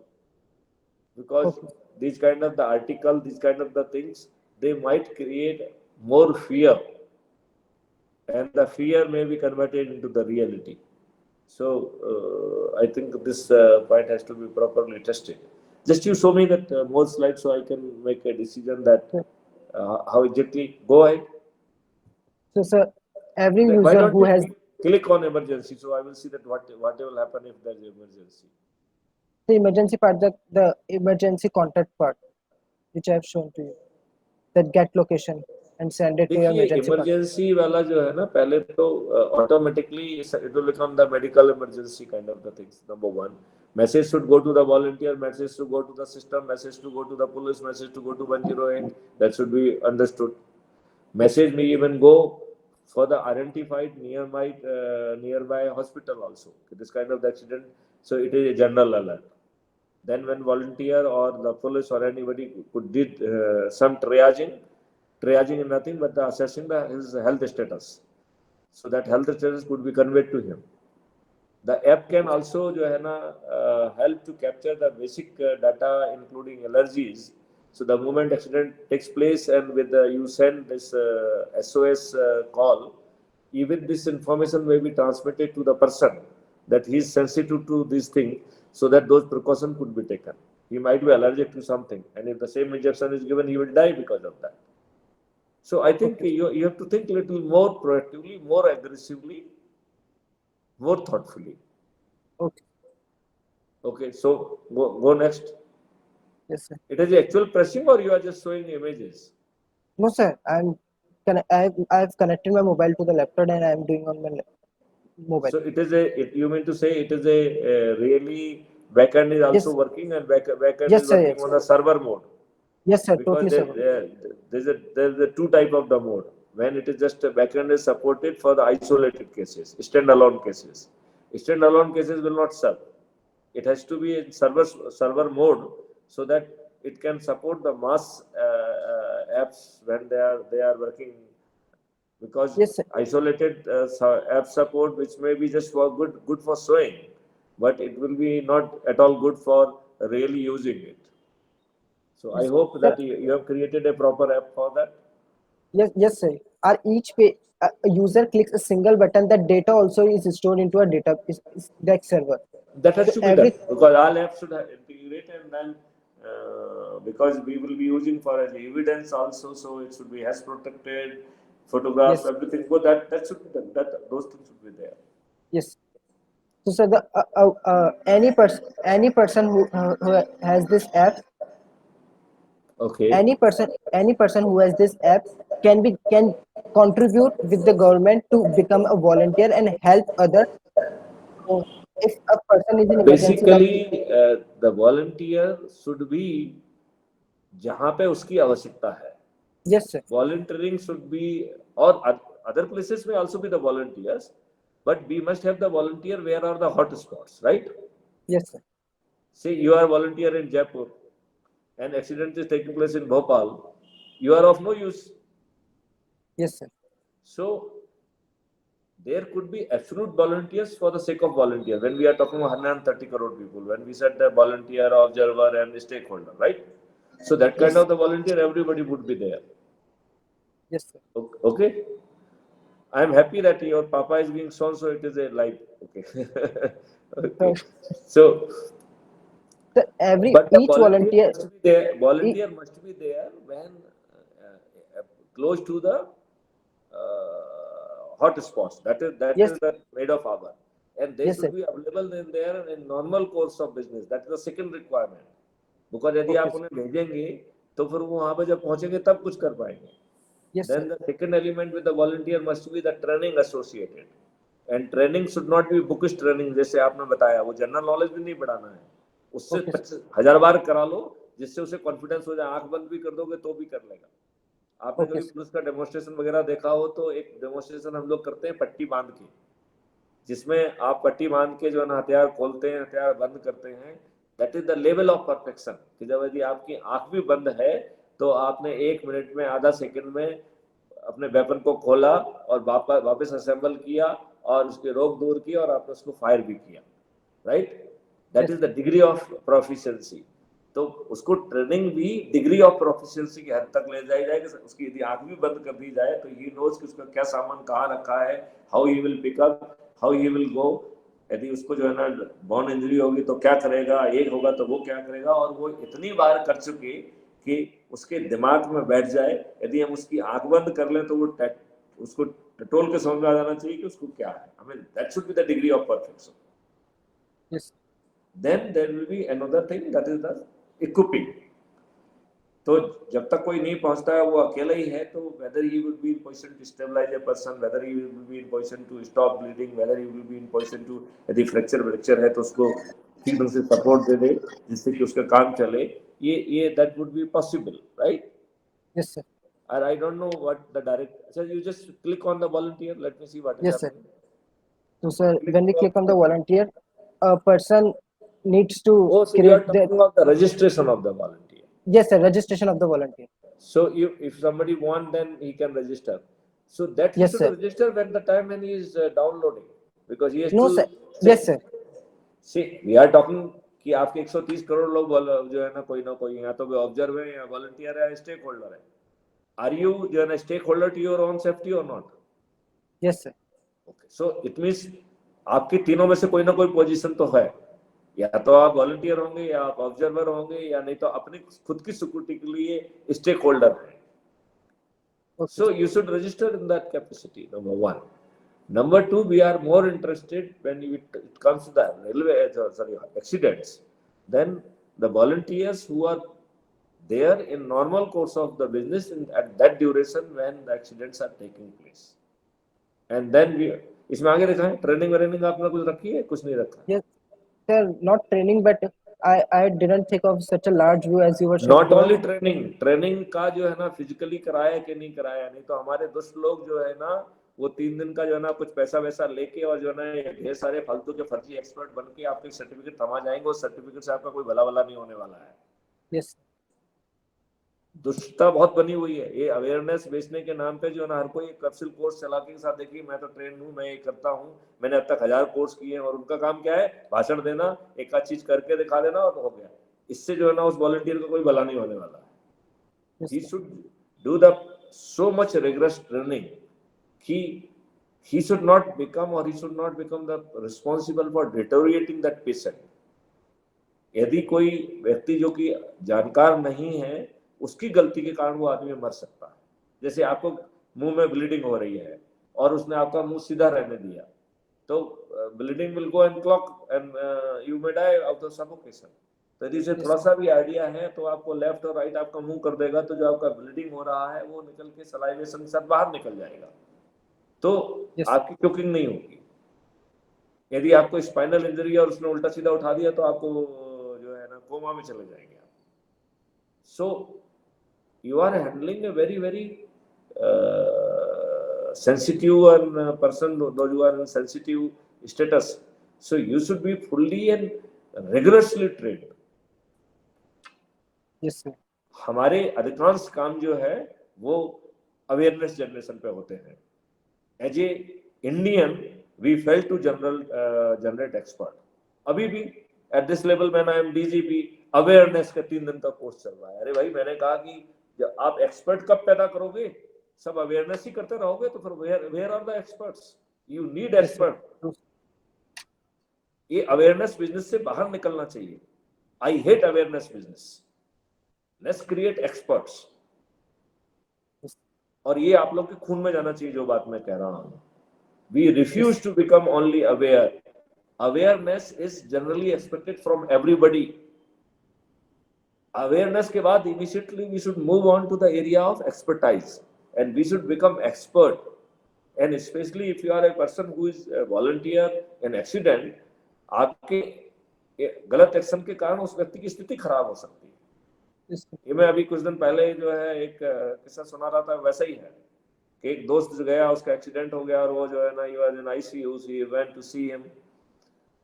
Speaker 2: Because these kind of the article, these kind of the things, they might create more fear, and the fear may be converted into the reality. So I think this point has to be properly tested. Just you show me that more slides so I can make a decision that how exactly. Go ahead.
Speaker 1: So, sir, every
Speaker 2: Why
Speaker 1: user
Speaker 2: don't
Speaker 1: who
Speaker 2: you
Speaker 1: has
Speaker 2: click on emergency, so I will see that what will happen if there is emergency.
Speaker 1: the emergency part, the emergency contact part, which I have shown to you, that get location and send it to your
Speaker 2: देखिए
Speaker 1: emergency part.
Speaker 2: Emergency वाला जो है ना, पहले तो automatically it will become the medical emergency kind of the things. Number one, message should go to the volunteer, message to go to the system, message to go to the police, message to go to 108. That should be understood. Message may even go for the identified nearby hospital also. This kind of accident, so it is a general alert. Then when volunteer or the police or anybody could did some triaging is nothing but the assessing his health status. So that health status could be conveyed to him. The app can also जो है ना help to capture the basic data including allergies. So the moment accident takes place and with you send this SOS call, even this information may be transmitted to the person that he is sensitive to this thing, so that those precautions could be taken. He might be allergic to something, and if the same injection is given, he will die because of that. So I think you have to think a little more proactively, more aggressively, more thoughtfully.
Speaker 1: Okay.
Speaker 2: Okay, so go next.
Speaker 1: Yes, sir.
Speaker 2: It is actual pressing, or you are just showing images?
Speaker 1: No, sir. I've connected my mobile to the laptop and I'm doing on my mobile.
Speaker 2: So it is you mean to say it is a really backend is also
Speaker 1: Yes.
Speaker 2: working, and backend
Speaker 1: Yes,
Speaker 2: is
Speaker 1: sir,
Speaker 2: working
Speaker 1: yes.
Speaker 2: on the server mode?
Speaker 1: Yes, sir.
Speaker 2: Because
Speaker 1: Totally, sir.
Speaker 2: there's a two type of the mode. When it is just a backend is supported for the isolated cases, standalone cases. Standalone cases will not serve. It has to be in server mode, so that it can support the mass apps when they are working. Because
Speaker 1: Yes, sir.
Speaker 2: isolated app support, which may be just for good for showing, but it will be not at all good for really using it. So I hope that you have created a proper app for that.
Speaker 1: Yes, sir. Our each page, a user clicks a single button, that data also is stored into a DAC server.
Speaker 2: That has
Speaker 1: So
Speaker 2: to be done, because all apps should have integrate, and then because we will be using for as evidence also, so it should be hash protected, photographs,
Speaker 1: Yes.
Speaker 2: everything. So that should be done. Those things should be there.
Speaker 1: Yes. So, sir, any person who has this app,
Speaker 2: Okay.
Speaker 1: any person who has this app can contribute with the government to become a volunteer and help others. So if a person is in emergency, like,
Speaker 2: Basically, the volunteer should be जहाँ पे उसकी आवश्यकता है.
Speaker 1: yes, sir.
Speaker 2: Volunteering should be, or other places may also be the volunteers, but we must have the volunteer where are the hot spots, right?
Speaker 1: Yes, sir.
Speaker 2: Say you are volunteer in Jaipur, and accident is taking place in Bhopal, you are of no use.
Speaker 1: Yes, sir.
Speaker 2: So there could be absolute volunteers for the sake of volunteer. When we are talking about 130 crore people, when we said the volunteer, observer, and stakeholder, right? So that kind
Speaker 1: Yes.
Speaker 2: of the volunteer, everybody would be there.
Speaker 1: Yes, sir.
Speaker 2: Okay. I am happy that your papa is being shown, so it is a light. Okay. Okay. So,
Speaker 1: The
Speaker 2: but the
Speaker 1: each volunteer,
Speaker 2: must be there.
Speaker 1: e-
Speaker 2: Volunteer must be there when close to the hot spots. That is
Speaker 1: yes,
Speaker 2: the made of hour, and they
Speaker 1: yes,
Speaker 2: should
Speaker 1: sir.
Speaker 2: be available in there in normal course of business. That is the second requirement. Because यदि
Speaker 1: Okay,
Speaker 2: आप
Speaker 1: sir.
Speaker 2: उन्हें भेजेंगे तो फिर वो वहां पे जब पहुंचेंगे तब कुछ कर पाएंगे.
Speaker 1: Yes,
Speaker 2: Then
Speaker 1: sir.
Speaker 2: the second element with the volunteer must be the training associated. And training should not be bookish training जैसे आपने बताया, वो जनरल नॉलेज भी नहीं बढ़ाना है. उससे
Speaker 1: Okay, sir.
Speaker 2: 1000 बार करा लो जिससे उसे कॉन्फिडेंस हो जाए. आंख बंद भी कर दोगे तो भी कर लेगा. आपने
Speaker 1: Okay,
Speaker 2: कभी
Speaker 1: sir.
Speaker 2: पुलिस का डेमोन्स्ट्रेशन वगैरह देखा हो तो एक डेमोन्स्ट्रेशन हम लोग करते हैं पट्टी बांध के, जिसमें आप पट्टी बांध के जो है ना हथियार खोलते हैं, हथियार बंद करते हैं. That is the level of perfection कि जब यदि आपकी आंख भी बंद है तो आपने 1 मिनट में, आधा सेकंड में अपने वेपन को खोला और वापस असेंबल किया और उसके रोक दूर की और आपने उसको फायर भी किया. Right. That
Speaker 1: Yes,
Speaker 2: is the degree of proficiency. तो उसको ट्रेनिंग भी डिग्री ऑफ प्रोफिशिएंसी की हद तक ले जाई जाए कि उसकी यदि आंख भी बंद कर दी जाए तो ही नोज कि उसका क्या सामान कहाँ रखा है, how he will pick up, how he will go. यदि उसको जो है ना बॉन इंजरी होगी तो क्या करेगा, एक होगा तो वो क्या करेगा, और वो इतनी बार कर चुके कि उसके दिमाग में बैठ जाए. यदि हम उसकी आंख बंद कर लें तो वो उसको टटोल के समझ में आ जाना चाहिए कि उसको क्या है. I mean that should be the degree of perfection.
Speaker 1: yes,
Speaker 2: Then there will be another thing, that is the equipping. तो जब तक कोई नहीं पहुंचता है वो अकेला ही है, तो whether he will be in position to stabilize a person, whether he will be in position to stop bleeding, whether he will be in position to, यदि फ्रैक्चर है तो उसको ठीक ढंग से सपोर्ट दे दे जिससे कि उसका काम चले. ये that would be possible, right?
Speaker 1: yes, sir.
Speaker 2: Or I don't know what the direct. So you just click on the volunteer. Let me see what is
Speaker 1: Yes, sir.
Speaker 2: happening.
Speaker 1: So, sir,
Speaker 2: Click
Speaker 1: when we
Speaker 2: on
Speaker 1: click on the
Speaker 2: volunteer.
Speaker 1: volunteer, a person needs to
Speaker 2: Oh, so you are
Speaker 1: create the,
Speaker 2: talking of the registration of the volunteer.
Speaker 1: yes, sir, registration of the volunteer.
Speaker 2: So if somebody want, then he can register. So that he
Speaker 1: Yes,
Speaker 2: should
Speaker 1: sir.
Speaker 2: register when the time when he is downloading, because he has
Speaker 1: No,
Speaker 2: to
Speaker 1: sir.
Speaker 2: say,
Speaker 1: Yes, sir.
Speaker 2: see, we are talking कि आपके 130 करोड़ लोग जो है ना कोई या तो observe है या वॉलंटियर है या स्टेक होल्डर है. आर यू जो है ना stakeholder to your own safety और not?
Speaker 1: Yes, sir.
Speaker 2: Okay. So it means आपके तीनों में से कोई ना कोई पोजीशन तो है. या तो आप वॉलंटियर होंगे या आप ऑब्जर्वर होंगे या नहीं तो अपनी खुद की सिक्योरिटी के लिए स्टेक होल्डर है.
Speaker 1: Okay,
Speaker 2: So
Speaker 1: sir.
Speaker 2: you should register in that capacity, number one. Number two, we are more interested when it comes to the railway, accidents. Then the volunteers who are there in normal course of the business at that duration when the accidents are taking place. And then we, इसमें आगे देखा है training वेनिंग आपने कुछ रखी है? कुछ नहीं रखा.
Speaker 1: Yes, sir. Not training, but I didn't think of such a large view as you were
Speaker 2: not
Speaker 1: showing.
Speaker 2: Only training का जो है ना फिजिकली कराया कि नहीं कराया. नहीं तो हमारे दोस्त लोग जो है ना वो 3 दिन का जो है ना कुछ पैसा वैसा लेके और जो है ना ढेर सारे फालतू के फर्जी एक्सपर्ट बन के आपके सर्टिफिकेट थमा जाएंगे. उस सर्टिफिकेट से आपका कोई भला नहीं होने वाला है.
Speaker 1: Yes,
Speaker 2: दुष्टता बहुत बनी हुई है. ये अवेयरनेस बेचने के नाम पे जो है ना हर कोई कैप्सूल कोर्स चला के साथ, देखिए मैं तो ट्रेन हूँ, मैं ये करता हूँ, मैंने अब तक 1000 कोर्स किए हैं, और उनका काम क्या है? भाषण देना, एक आध चीज करके दिखा देना और हो गया. इससे जो है ना उस वॉलंटियर को कोई भला नहीं होने वाला है.
Speaker 1: yes,
Speaker 2: He
Speaker 1: sir.
Speaker 2: should do the so much rigorous training. He should not become, or he should not become the responsible for deteriorating that patient. यदि कोई व्यक्ति जो कि जानकार नहीं है उसकी गलती के कारण वो आदमी मर सकता है. जैसे आपको मुंह में ब्लीडिंग हो रही है और उसने आपका मुंह सीधा रहने दिया तो bleeding will go and clock and you may die of the suffocation. तो यदि इसे थोड़ा सा भी आइडिया है तो आपको लेफ्ट और राइट आपका मुंह कर देगा, तो जो आपका ब्लीडिंग हो रहा है वो निकल के सलाइवेशन के साथ बाहर निकल जाएगा, तो
Speaker 1: Yes.
Speaker 2: आपकी कुकिंग नहीं होगी. यदि आपको स्पाइनल इंजरी है और उसने उल्टा सीधा उठा दिया तो आपको जो है ना कोमा में चले जाएंगे आप. So you are handling a very sensitive and person, those who are in sensitive status, so you should be fully and rigorously trained.
Speaker 1: Yes, sir.
Speaker 2: हमारे अधिकांश काम जो है वो अवेयरनेस जनरेशन पे होते हैं. As a Indian, we fail to generate expert. अभी भी at this level when I am DGP, awareness का 3 दिन का कोर्स चल रहा है. अरे भाई, मैंने कहा कि जब आप एक्सपर्ट कब पैदा करोगे, सब अवेयरनेस ही करते रहोगे तो फिर where are the experts? You need expert. ये अवेयरनेस बिजनेस से बाहर निकलना चाहिए. I hate awareness business. Let's create experts. और ये आप लोग के खून में जाना चाहिए जो बात मैं कह रहा हूं. We refuse to become only aware. Awareness is generally expected from everybody. Awareness के बाद immediately we should move on to the area of expertise and we should become expert. And especially if you are a person who is a volunteer in accident, आपके गलत action के कारण उस व्यक्ति की स्थिति खराब हो सकती है. ये मैं अभी कुछ दिन पहले जो है एक किस्सा सुना रहा था, वैसा ही है कि एक दोस्त गया, उसका एक्सीडेंट हो गया और वो जो है ना, he was in ICU, he went to see him.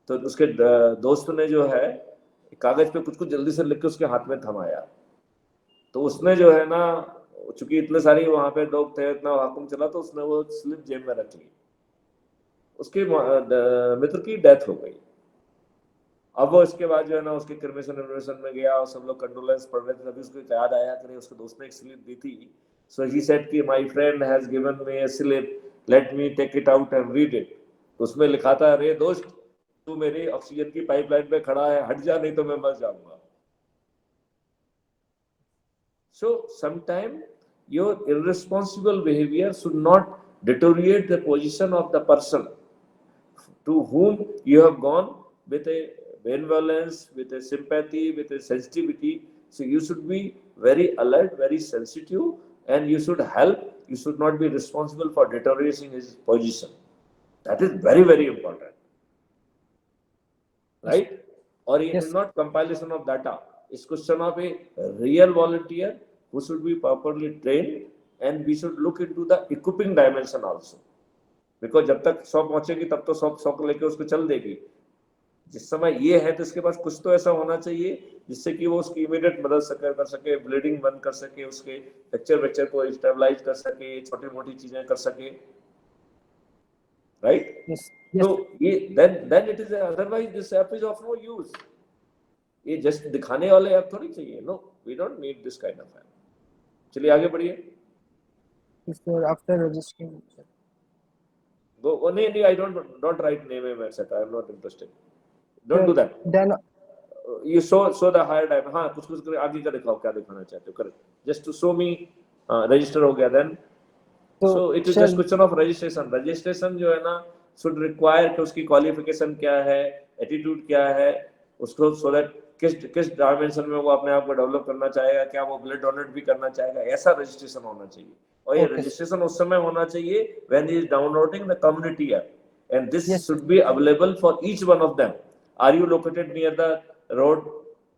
Speaker 2: तो उसके दोस्त ने जो है कागज पे कुछ जल्दी से लिख के उसके हाथ में थमाया. तो उसने जो है ना, चूंकि इतने सारे वहां पे लोग थे, इतना हुक्म चला, तो उसने वो स्लिप जेब में रख ली. उसके मित्र की डेथ हो गई. अब वो इसके बाद जो है ना उसके क्रिमेशन में गया और सब लोग कंडोलेंस पढ़ रहे थे. तभी उसको याद आया कि उसके दोस्त ने एक स्लिप दी थी. सो ही सेड कि my friend has given me a slip, let me take it out and read it. उसमें लिखा था, अरे दोस्त, तू मेरी ऑक्सीजन की पाइपलाइन पे खड़ा है, हट जा नहीं तो मैं मर जाऊंगा. So sometime your irresponsible behavior should not deteriorate the position of the person to whom you have gone with a benevolence, with a sympathy, with a sensitivity. So you should be very alert, very sensitive, and you should help. You should not be responsible for deteriorating his position. That is very, very important. Right? Or it is not compilation of data. It's question of a real volunteer who should be properly trained, and we should look into the equipping dimension also. Because जब तक 100 पहुंचेगी तब तो 100 को लेकर उसको चल देगी. जिस समय ये है तो इसके पास कुछ तो ऐसा होना चाहिए जिससे कि वो उसकी इमीडिएट मदद कर सके, ब्लीडिंग बंद कर सके, उसके फ्रैक्चर को स्टेबलाइज कर सके, छोटी मोटी चीजें कर सके. राइट? तो ये then it is otherwise this app is of no use. ये जस्ट दिखाने वाले ऐप थोड़ी चाहिए. No, we don't need this kind of app. चलिए आगे बढ़िए.
Speaker 1: After registering,
Speaker 2: go. नहीं, I don't write name etc. I am not interested. Don't do that.
Speaker 1: Then
Speaker 2: you show the higher diamond. हाँ, कुछ आगे का दिखाओ, क्या दिखाना चाहते हो. Correct. Just to show me register हो गया. Then so it is just question of registration. Registration जो है ना should require कि उसकी qualification क्या है, attitude क्या है, उसको so that किस डायमेंशन में वो अपने आप को डेवलप करना चाहेगा, क्या वो ब्लड डोनेट भी करना चाहेगा, ऐसा रजिस्ट्रेशन होना चाहिए. और ये रजिस्ट्रेशन उस समय होना चाहिए when he is downloading the community app, and this should be available for each one of them. Are you located near the road?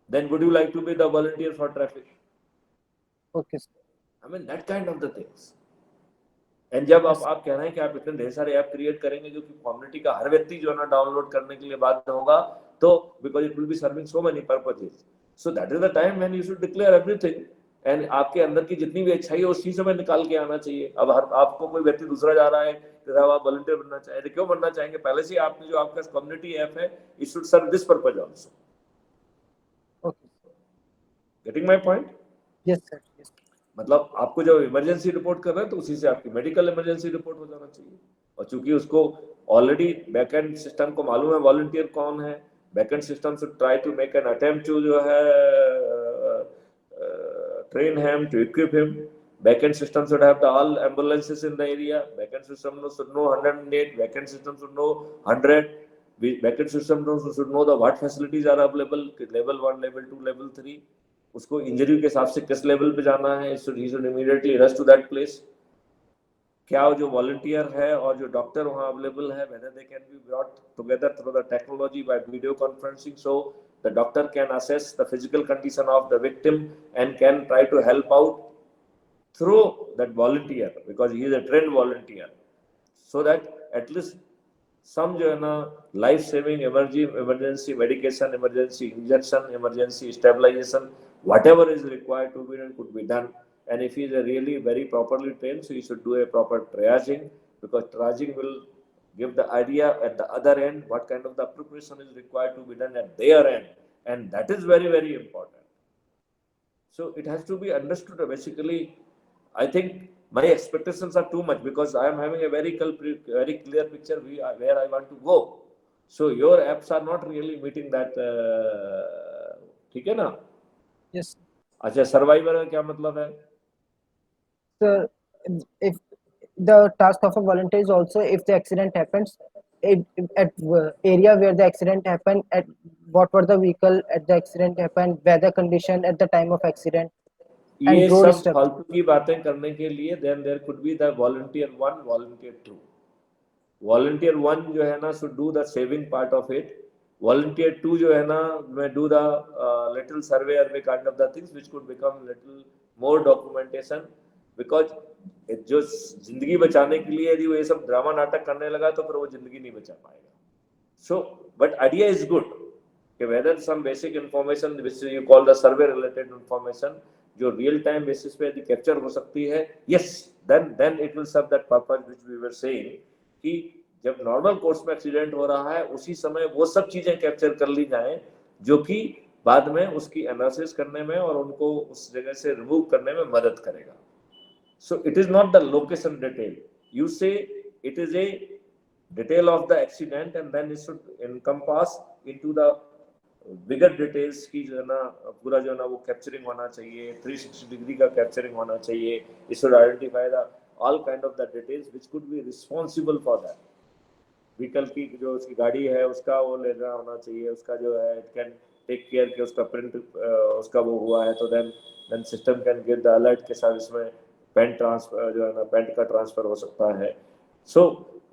Speaker 2: Then would you like to be the volunteer for traffic?
Speaker 1: Okay.
Speaker 2: I mean that kind of the things. And जब आप कह रहे हैं कि आप इतने ढेर सारे ऐप क्रिएट करेंगे जो कि कम्युनिटी का हर व्यक्ति जो है ना डाउनलोड करने के लिए बाध्य होगा, तो because it will be serving so many purposes. So that is the time when you should declare everything. And आपके अंदर की जितनी भी अच्छाई है उसी समय निकाल के आना चाहिए. अब आपको कोई व्यक्ति दूसरा जा रहा है कि साहब आप वॉलंटियर बनना चाहेंगे, क्यों बनना चाहेंगे? पहले से आपने जो आपका कम्युनिटी ऐप है, it should serve this purpose also. Getting my point?
Speaker 1: Yes sir.
Speaker 2: मतलब आपको जब इमरजेंसी रिपोर्ट कर रहे हैं तो उसी से आपकी मेडिकल इमरजेंसी रिपोर्ट हो जाना चाहिए. और चूंकि उसको ऑलरेडी बैकएंड सिस्टम को मालूम है वॉलंटियर कौन है, backend system should try to make an attempt to जो है train him, to equip him. Backend system should have all ambulances in the area. Backend system should know 108. Backend system should know 100. Backend system should know the what facilities are available. Level 1, level 2, level 3. उसको injury के हिसाब से किस level पे जाना है. he should immediately rush to that place. क्या जो वॉलंटियर है और जो डॉक्टर वहाँ अवेलेबल है, whether they can be brought together through the technology by video conferencing, so the doctor can assess the physical condition of the victim and can try to help out through that volunteer because he is a trained volunteer, so that at least some जो है ना life saving emergency medication, emergency injection, emergency stabilization, whatever is required to be done could be done. And if he is really very properly trained, so he should do a proper triaging, because triaging will give the idea at the other end, what kind of the preparation is required to be done at their end, and that is very, very important. So it has to be understood. Basically, I think my expectations are too much because I am having a very clear picture where I want to go. So your apps are not really meeting that. ठीक है ना?
Speaker 1: Yes.
Speaker 2: अच्छा, survivor का क्या मतलब है?
Speaker 1: So if the task of a volunteer is also, if the accident happens, at area where the accident happened, at what were the vehicle at the accident happened, weather condition at the time of accident,
Speaker 2: ये
Speaker 1: and road
Speaker 2: सब
Speaker 1: stuff.
Speaker 2: फालतू की बातें करने के लिए then there could be the volunteer 1, volunteer 2. Volunteer 1 जो है ना should do the saving part of it. Volunteer 2 जो है ना मैं डू द लिटिल सर्वे और kind of the things which could become little more documentation. Because जो जिंदगी बचाने के लिए यदि वो ये सब ड्रामा नाटक करने लगा तो फिर वो जिंदगी नहीं बचा पाएगा. So, but idea is good. Okay, whether some basic information which you call the survey related information जो real time basis पे यदि capture हो सकती है, yes, then it will serve that purpose which we were saying कि जब normal course में accident हो रहा है उसी समय वो सब चीजें capture कर ली जाएं जो कि बाद में उसकी analysis करने में और उनको उस जगह से remove करने में मदद करेगा. So it is not the location detail. You say it is a detail of the accident and then it should encompass into the bigger details की जो है ना पूरा जो है ना वो कैप्चरिंग होना चाहिए, 360 डिग्री का कैप्चरिंग होना चाहिए. It should identify the all kind of the details which could be responsible for that. Vehicle की जो उसकी गाड़ी है उसका वो लेना होना चाहिए, उसका जो है इट कैन टेक केयर कि उसका प्रिंट उसका वो हुआ है तो then system can give the alert के साथ इसमें पेन ट्रांसफर जो है ना पेंट का ट्रांसफर हो सकता है. सो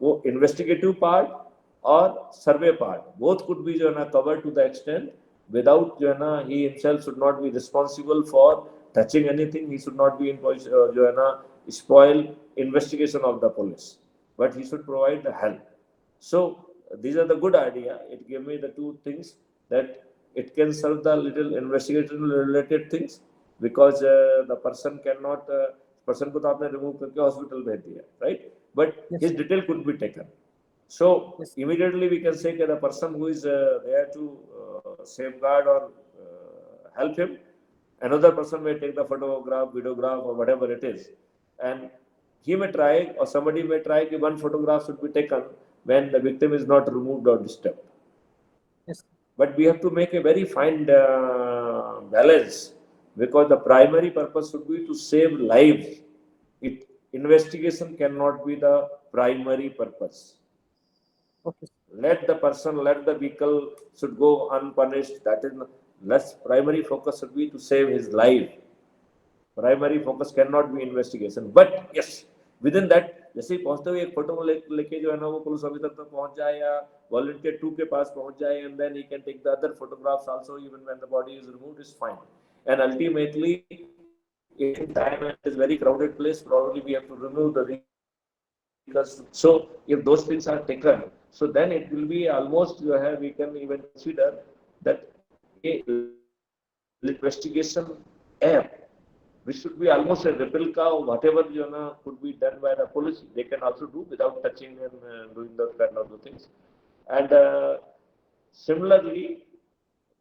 Speaker 2: वो इन्वेस्टिगेटिव पार्ट और survey part both could be जो है ना cover to the extent without जो है ना he himself should not be responsible for touching anything. He should not be in जो है ना spoil investigation of the police but he should provide the help. So these are the good idea. It gave me the two things that it can serve the little investigation related things because the person cannot person को तो आपने remove करके hospital भेज दिया, right? But
Speaker 1: Yes,
Speaker 2: his
Speaker 1: sir.
Speaker 2: detail could be taken. So
Speaker 1: Yes.
Speaker 2: immediately we can say that the person who is there to safeguard or help him, another person may take the photograph, videograph or whatever it is, and he may try or somebody may try that one photograph should be taken when the victim is not removed or disturbed.
Speaker 1: Yes.
Speaker 2: But we have to make a very fine balance because the primary purpose should be to save lives. Investigation cannot be the primary purpose.
Speaker 1: Okay.
Speaker 2: Let the person, let the vehicle should go unpunished. That is less primary focus should be to save his life. Primary focus cannot be investigation. But yes, within that जैसे ही पहुंचते हुए एक photo लेके जो है ना वो police officer तक पहुंच जाए या वॉलंटियर 2 के पास पहुंच जाए and then he can take the other photographs also even when the body is removed is fine. And ultimately in time it is very crowded place probably we have to remove the vehicles. So if those things are taken so then it will be almost we can even consider that a investigation app which should be almost a replica of whatever could be done by the police. They can also do without touching and doing those kind of things. And similarly,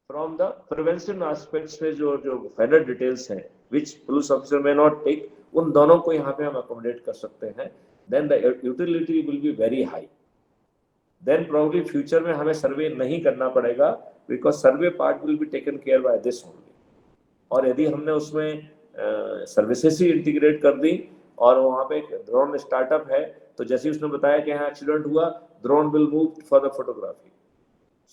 Speaker 2: from the prevention aspects में जो finer details हैं, which police officer may not take, उन दोनों को यहाँ पे हम accommodate कर सकते हैं. Then the utility will be very high. Then probably future में हमें survey नहीं करना पड़ेगा because survey part will be taken care by this only. और यदि हमने उसमें सर्विसेज ही इंटीग्रेट कर दी और वहाँ पे एक ड्रोन स्टार्टअप है तो जैसे ही उसने बताया कि यहाँ एक्सीडेंट हुआ drone will move for the photography.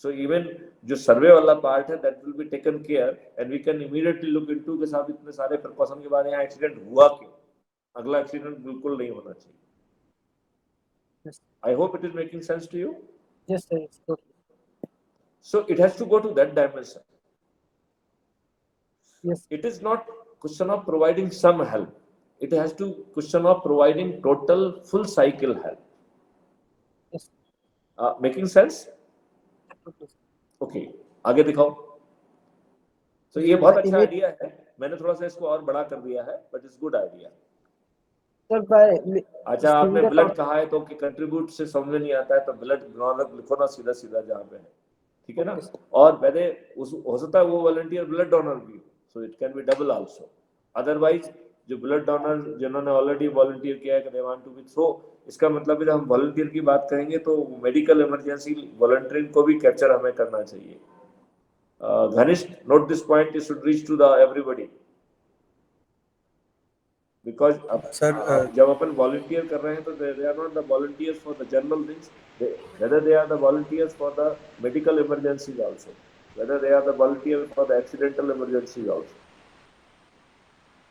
Speaker 2: So even जो सर्वे वाला पार्ट है that will be taken care and we can immediately look into के साथ इतने सारे प्रिकॉशन के बाद यहाँ एक्सीडेंट हुआ क्यों. अगला एक्सीडेंट बिल्कुल नहीं होना चाहिए.
Speaker 1: Yes.
Speaker 2: I hope it is making sense to you.
Speaker 1: Yes, sir. It's good.
Speaker 2: So it has to go to that dimension.
Speaker 1: Yes.
Speaker 2: It is not question of providing some help. It has to question of providing total full cycle help.
Speaker 1: Yes.
Speaker 2: Making sense?
Speaker 1: Okay.
Speaker 2: Okay. आगे दिखाओ. तो ये बहुत अच्छा idea है. मैंने थोड़ा सा इसको और बड़ा कर दिया है, but it's good idea.
Speaker 1: Sir, by
Speaker 2: अच्छा, आपने
Speaker 1: seeing the
Speaker 2: ब्लड कहा है तो कि कंट्रीब्यूट से समझ में नहीं आता है, तो ब्लड डोनर लिखो ना सीधा सीधा जहाँ पे है, ठीक है ना।
Speaker 1: Okay, sir.
Speaker 2: और वैसे उस हो सकता है वो वॉलंटियर ब्लड डोनर भी हो, so it can be double also. Otherwise जो ब्लड डोनर जिन्होंने ऑलरेडी वॉलंटियर किया है कि they want to be throw, इसका मतलब है जब हम वॉलंटियर की बात करेंगे तो मेडिकल इमरजेंसी वॉलंटियरिंग को भी कैप्चर हमें करना चाहिए। Ghanishth, note this point, it should reach to the everybody, because
Speaker 3: Sir,
Speaker 2: अब जब अपन वॉलंटियर कर रहे हैं तो they are not the volunteers for the general things, whether they are the volunteers for the medical emergencies also, whether they are the volunteers for the accidental emergencies also,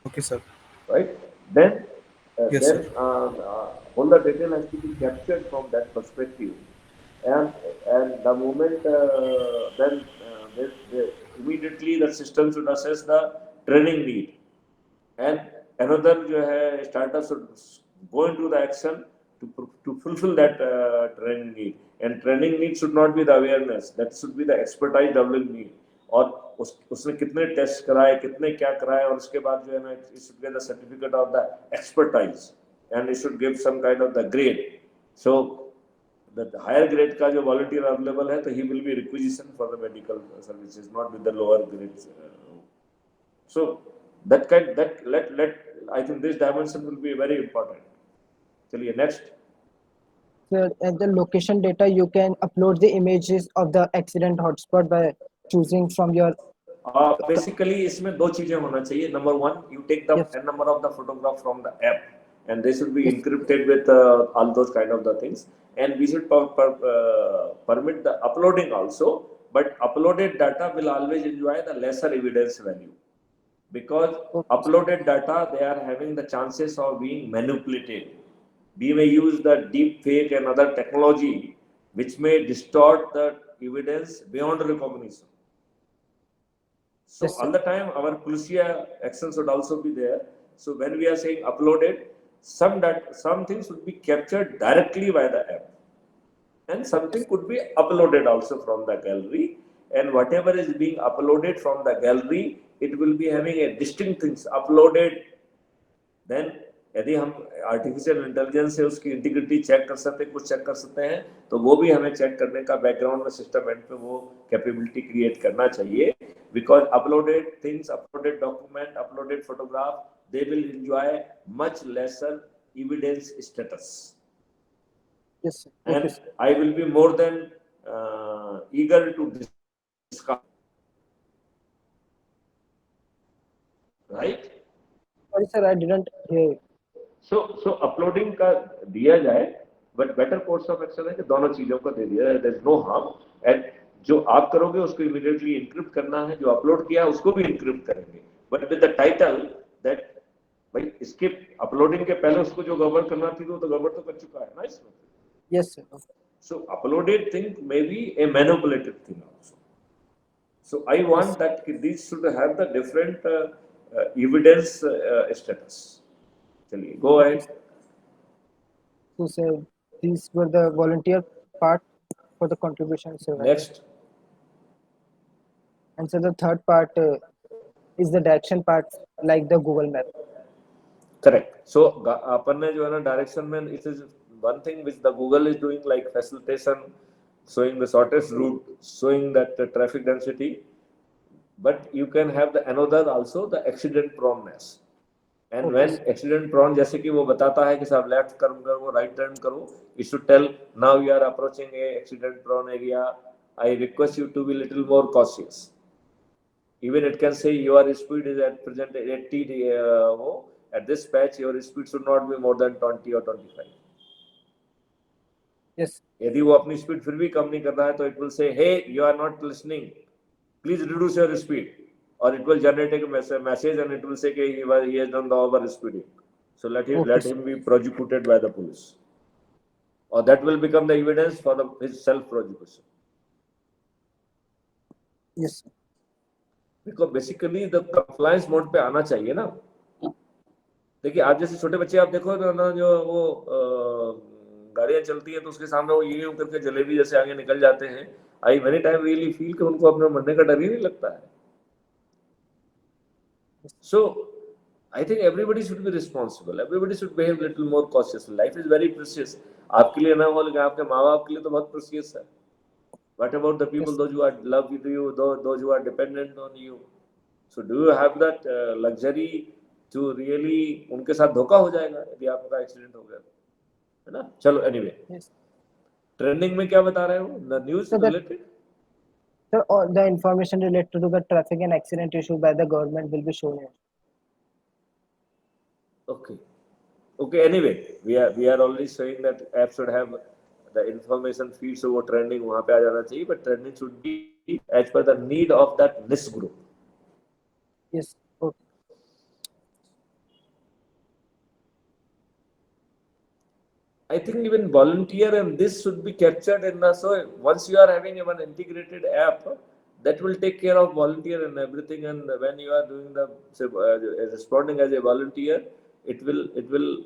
Speaker 3: okay, sir.
Speaker 2: right? Then
Speaker 3: Yes,
Speaker 2: then
Speaker 3: sir.
Speaker 2: all the detail has to be captured from that perspective, and the moment they, immediately the system should assess the training need, and another जो है startup should go into the action to fulfill that training need, and training need should not be the awareness, that should be the expertise developing need, और उसने कितने test कराए, कितने क्या कराए, और उसके बाद जो है ना it should get the certificate of the expertise, and it should give some kind of the grade, so the higher grade का जो volunteer available है तो he will be requisition for the medical services, not with the lower grades. So that kind that let I think this dimension will be very important. चलिए next.
Speaker 1: Sir, at the location data, you can upload the images of the accident hotspot by choosing from your.
Speaker 2: Basically इसमें दो चीजें होना चाहिए. Number one, you take the
Speaker 1: Yes,
Speaker 2: n number of the photograph from the app, and they should be
Speaker 1: yes,
Speaker 2: encrypted with all those kind of the things, and we should permit the uploading also, but uploaded data will always enjoy the lesser evidence value, because
Speaker 1: okay,
Speaker 2: uploaded data, they are having the chances of being manipulated. We may use the deep fake and other technology which may distort the evidence beyond recognition. So
Speaker 1: yes, sir.
Speaker 2: all the time our policia action should also be there. So when we are saying uploaded, some things should be captured directly by the app, and something could be uploaded also from the gallery, and whatever is being uploaded from the gallery, it will be having a distinct things uploaded. Then यदि हम artificial intelligence से उसकी integrity check कर सकते हैं, कुछ check कर सकते हैं, तो वो भी हमें चेक करने का बैकग्राउंड में सिस्टम एंड पे वो कैपेबिलिटी क्रिएट करना चाहिए, because uploaded things, uploaded document, uploaded photograph, they will enjoy much laser evidence status,
Speaker 1: Yes, sir. Okay,
Speaker 2: and
Speaker 1: sir.
Speaker 2: I will be more than eager to discuss, right?
Speaker 1: Sorry, sir, I didn't hear.
Speaker 2: So uploading का दिया जाए, but better course of action है कि दोनों चीजों को दे दिया जाए, there is no harm, and जो आप करोगे उसको इमीडिएटली इनक्रिप्ट करना है, जो अपलोड किया उसको भी इनक्रिप्ट करेंगे, but with the title that भाई इसके अपलोडिंग के पहले उसको जो गड़बड़ करना थी वो तो गड़बड़ तो कर चुका है ना इसमें.
Speaker 1: Yes, sir. Okay.
Speaker 2: So uploaded thing may be a manipulated thing also. So I want that these should have the different evidence status. चलिए, go ahead.
Speaker 1: So, sir, these were the volunteer part for the contribution survey.
Speaker 2: Next.
Speaker 1: And so the third part is the direction part, like the Google Map.
Speaker 2: Correct. So अपन ने जो है ना direction में, it is one thing which the Google is doing, like facilitation, showing the shortest route, showing that the traffic density, but you can have the another also, the accident proneness. And
Speaker 1: Okay,
Speaker 2: when
Speaker 1: sir.
Speaker 2: accident prone, जैसे कि वो बताता है कि साहब left turn करो, right turn करो, it should tell now you are approaching a accident prone area, I request you to be little more cautious. Even it can say your speed is at present 80, at this patch your speed should not be more than 20 or 25.
Speaker 1: Yes.
Speaker 2: यदि वो अपनी speed फिर भी कम नहीं कर रहा है तो it will say hey you are not listening, please reduce your speed, or it will generate a message and it will say he has done the over speeding, so
Speaker 1: Okay,
Speaker 2: let
Speaker 1: sir.
Speaker 2: him be prosecuted by the police, or that will become the evidence for his self prosecution.
Speaker 1: Yes, sir.
Speaker 2: Because basically the compliance mode पे आना चाहिए ना. देखिए आप जैसे छोटे बच्चे आप देखो तो ना, जो वो गाड़ियां चलती है तो उसके सामने वो ये करके जलेबी जैसे आगे निकल जाते हैं, आई मेनी टाइम रियली फील कि उनको अपने मरने का डर ही नहीं लगता है. सो I think everybody should be responsible. Everybody should behave little more cautiously. Life is very precious. आपके लिए ना बोल के आपके माँ बाप के लिए तो बहुत precious है. What about the people
Speaker 1: Yes,
Speaker 2: those who are love with you, those who are dependent on you? So do you have that luxury to really उनके साथ धोखा हो जाएगा यदि आपका एक्सीडेंट हो गया, है ना? चलो anyway,
Speaker 1: yes.
Speaker 2: ट्रेंडिंग में क्या बता रहे हो? The news
Speaker 1: So that
Speaker 2: related?
Speaker 1: so all the information related to the traffic and accident issue by the government will be shown here.
Speaker 2: Okay. Okay, anyway, we are already saying that app should have the information feeds over trending वहाँ पे आ जाना चाहिए, but trending should be as per the need of that niche group.
Speaker 1: Yes. Okay.
Speaker 2: I think even volunteer and this should be captured in the, so once you are having one integrated app, that will take care of volunteer and everything. And when you are doing the say, responding as a volunteer, it will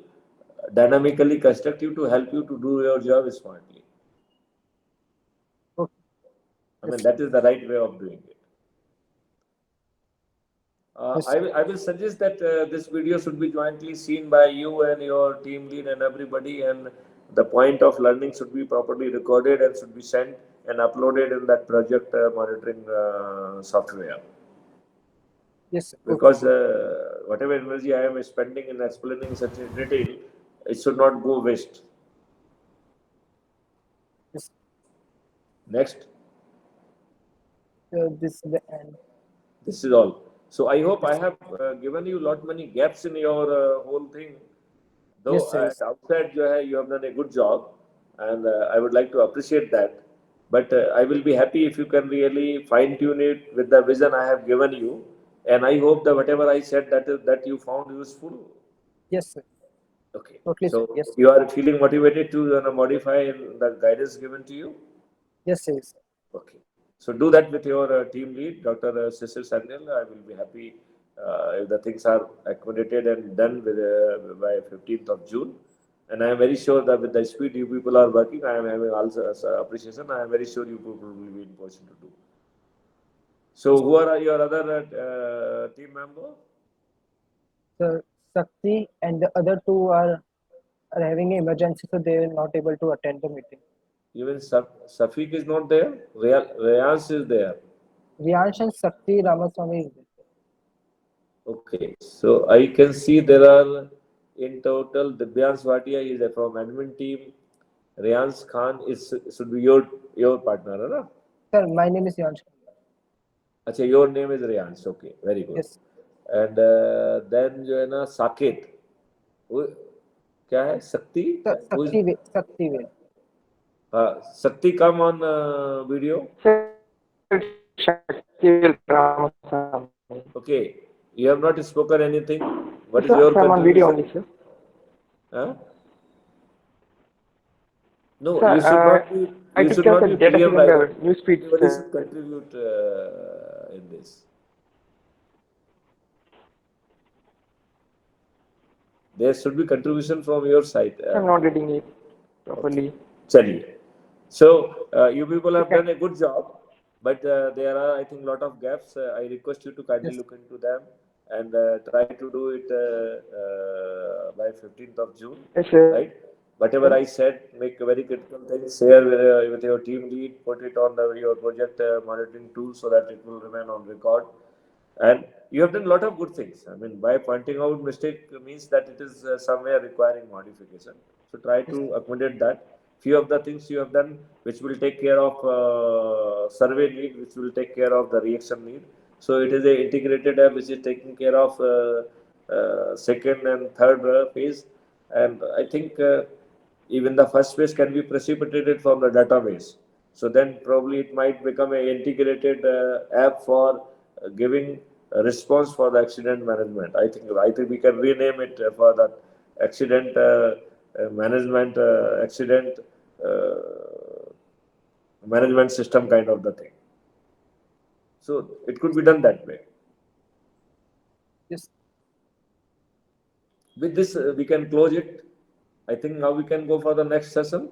Speaker 2: dynamically construct you to help you to do your job smartly.
Speaker 1: Okay.
Speaker 2: I mean
Speaker 1: Yes.
Speaker 2: that is the right way of doing it.
Speaker 1: Yes.
Speaker 2: I will suggest that this video should be jointly seen by you and your team lead and everybody, and the point of learning should be properly recorded and should be sent and uploaded in that project monitoring software.
Speaker 1: Yes. Okay.
Speaker 2: Because whatever energy I am spending in explaining such in detail, it should not go waste.
Speaker 1: Yes.
Speaker 2: Next.
Speaker 1: So this is the end.
Speaker 2: This is all. So I hope I
Speaker 1: Yes.
Speaker 2: have given you lot many gaps in your whole thing. Though
Speaker 1: Yes. Yes.
Speaker 2: at outside you have done a good job, and I would like to appreciate that. But I will be happy if you can really fine tune it with the vision I have given you, and I hope that whatever I said that you found useful.
Speaker 1: Yes. Sir.
Speaker 2: Okay,
Speaker 1: Totally, sir.
Speaker 2: so
Speaker 1: Yes.
Speaker 2: you are feeling motivated to modify the guidance given to you.
Speaker 1: Yes. Yes.
Speaker 2: Okay. So do that with your team lead, Dr. Cecil Sandel. I will be happy if the things are accommodated and done by 15th of June. And I am very sure that with the speed you people are working, I am having also appreciation. I am very sure you people will be in position to do. So who are your other team member?
Speaker 1: So Sakti and the other two are having an emergency, so they are not able to attend the meeting.
Speaker 2: Even Safiq is not there. Rayans is there.
Speaker 1: Riyansh and Sakti Ramaswamy is there.
Speaker 2: Okay, so I can see there are in total Divyans Bhatia is from admin team. Rayans Khan is should be your partner, है ना?
Speaker 1: Sir, my name is Riyansh.
Speaker 2: अच्छा, your name is Rayans. Okay, very good.
Speaker 1: Yes.
Speaker 2: And then जो है ना साकेत, वो क्या है? शक्ति? Who is
Speaker 1: Sakti will.
Speaker 2: Shakti come on video?
Speaker 4: Sir, Shakti Ramaswamy.
Speaker 2: Okay, you have not spoken anything. What is
Speaker 4: Sir,
Speaker 2: your
Speaker 4: I'm on video
Speaker 2: contribution?
Speaker 4: only, sir.
Speaker 2: Huh? No,
Speaker 4: Sir,
Speaker 2: you should not be.
Speaker 4: I
Speaker 2: You
Speaker 4: took
Speaker 2: should
Speaker 4: care of
Speaker 2: not
Speaker 4: the
Speaker 2: be
Speaker 4: data
Speaker 2: PM
Speaker 4: feed and
Speaker 2: writer.
Speaker 4: the news feeds.
Speaker 2: Everybody should contribute in this. There should be contribution from your side.
Speaker 4: I'm not getting it properly.
Speaker 2: Chaliye. So you people have done a good job, but there are, I think, lot of gaps. I request you to kindly
Speaker 1: Yes.
Speaker 2: look into them and try to do it by 15th of June.
Speaker 4: Yes, sir.
Speaker 2: Right? Whatever I said, make very critical things, share with your team lead, put it on your project monitoring tool so that it will remain on record. And you have done a lot of good things. I mean, by pointing out mistake means that it is somewhere requiring modification. So try to accommodate that. Few of the things you have done, which will take care of survey need, which will take care of the reaction need. So it is a integrated app which is taking care of second and third phase. And I think even the first phase can be precipitated from the database. So then probably it might become an integrated app for giving a response for the accident management. I think we can rename it for that accident management accident management system kind of the thing. So it could be done that way.
Speaker 1: Yes.
Speaker 2: With this, we can close it. I think now we can go for the next session.